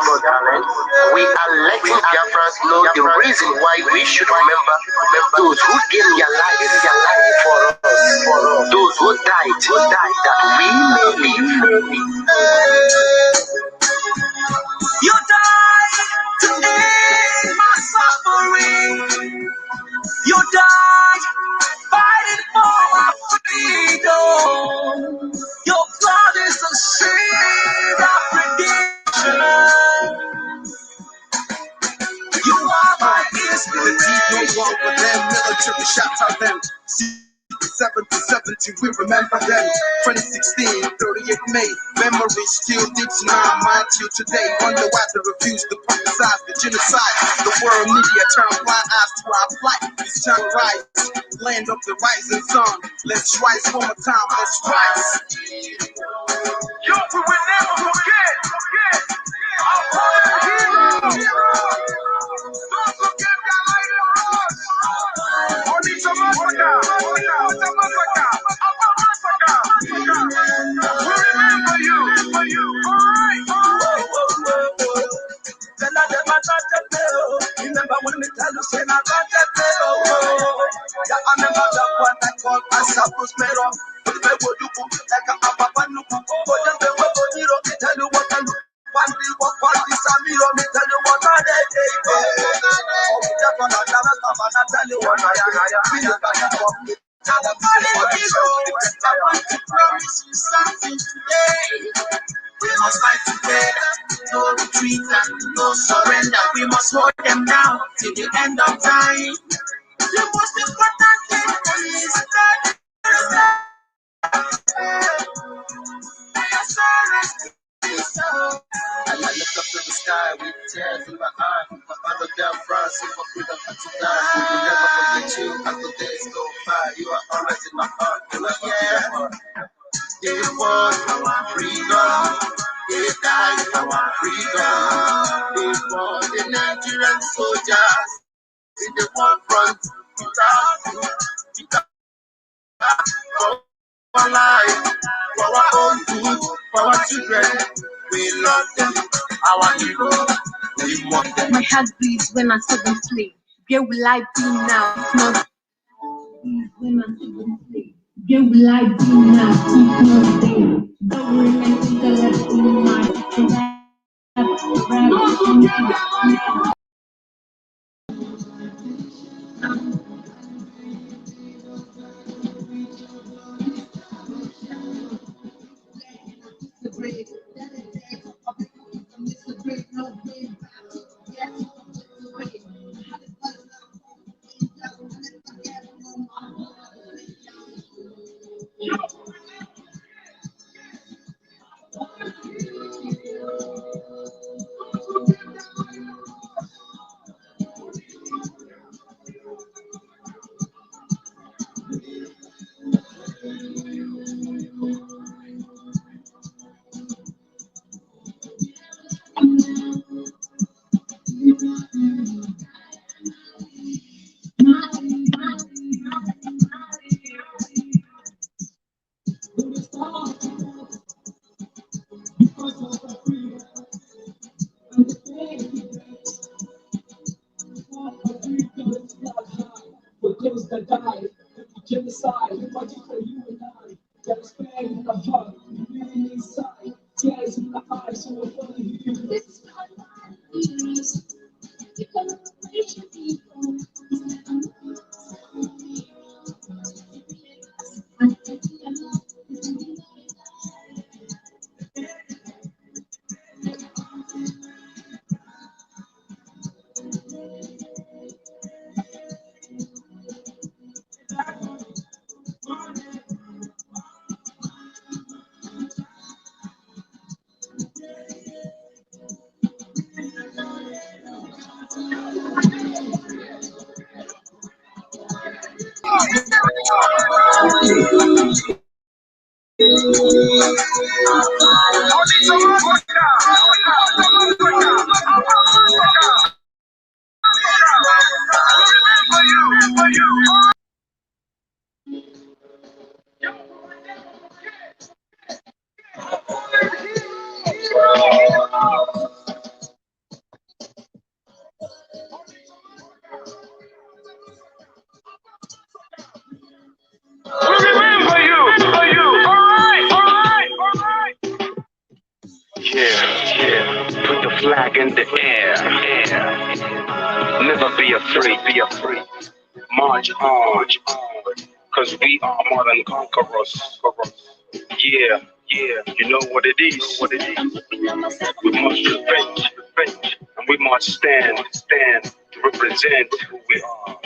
We are letting Biafrans know the reason why we should remember those who gave their life for us, those who died that we may live. You died to end my suffering. You died fighting for my freedom. Your blood is the seed of redemption. You are my inspiration. No longer than military shots on them. 7 to 70, we remember them. 2016, 30th May, memories still deep in our mind till today. Wonder why they refuse to publicize the genocide. The world media turn blind eyes to our plight. It's time to rise, land of the rising sun. Let's rise one more time, let's rise. Yo, we will never forget. Remember when me tell you, say, I got that play, yeah, I remember that one I called myself to play up. But if I would do like a papa, no, but then they were going to tell you what I do. One day, what this and me, me tell you what I did. Oh, just one of them, I tell you what I feel about the fuck. I want to promise you something today. We must fight together, no retreat and no surrender. We must hold them down till the end of time. The most important thing is that and I look up to the sky with tears in my eyes. My other Biafra, so for freedom and to die. We will never forget you as the days go by. You are always in my heart, you are forever. They fought for our freedom. They died for our freedom. They fought the Nigerian soldiers in the war front. Without for our life, for our own good, for our children. We love them, our heroes. We want them. My heart bleeds when I saw them slay. Where will I be now? If not when I saw them slay. Where will I be now? If not there? Don't remember the rest of my life. Those that died, genocide, watching for you and I. That was bad in the heart, living inside, tears in the eyes, so we're funny you. This is my life. You can reach people. Put the flag in the air. Never be afraid. March on, cause we are more than conquerors. Yeah, you know what it is. We must revenge, and we must stand to represent who we are.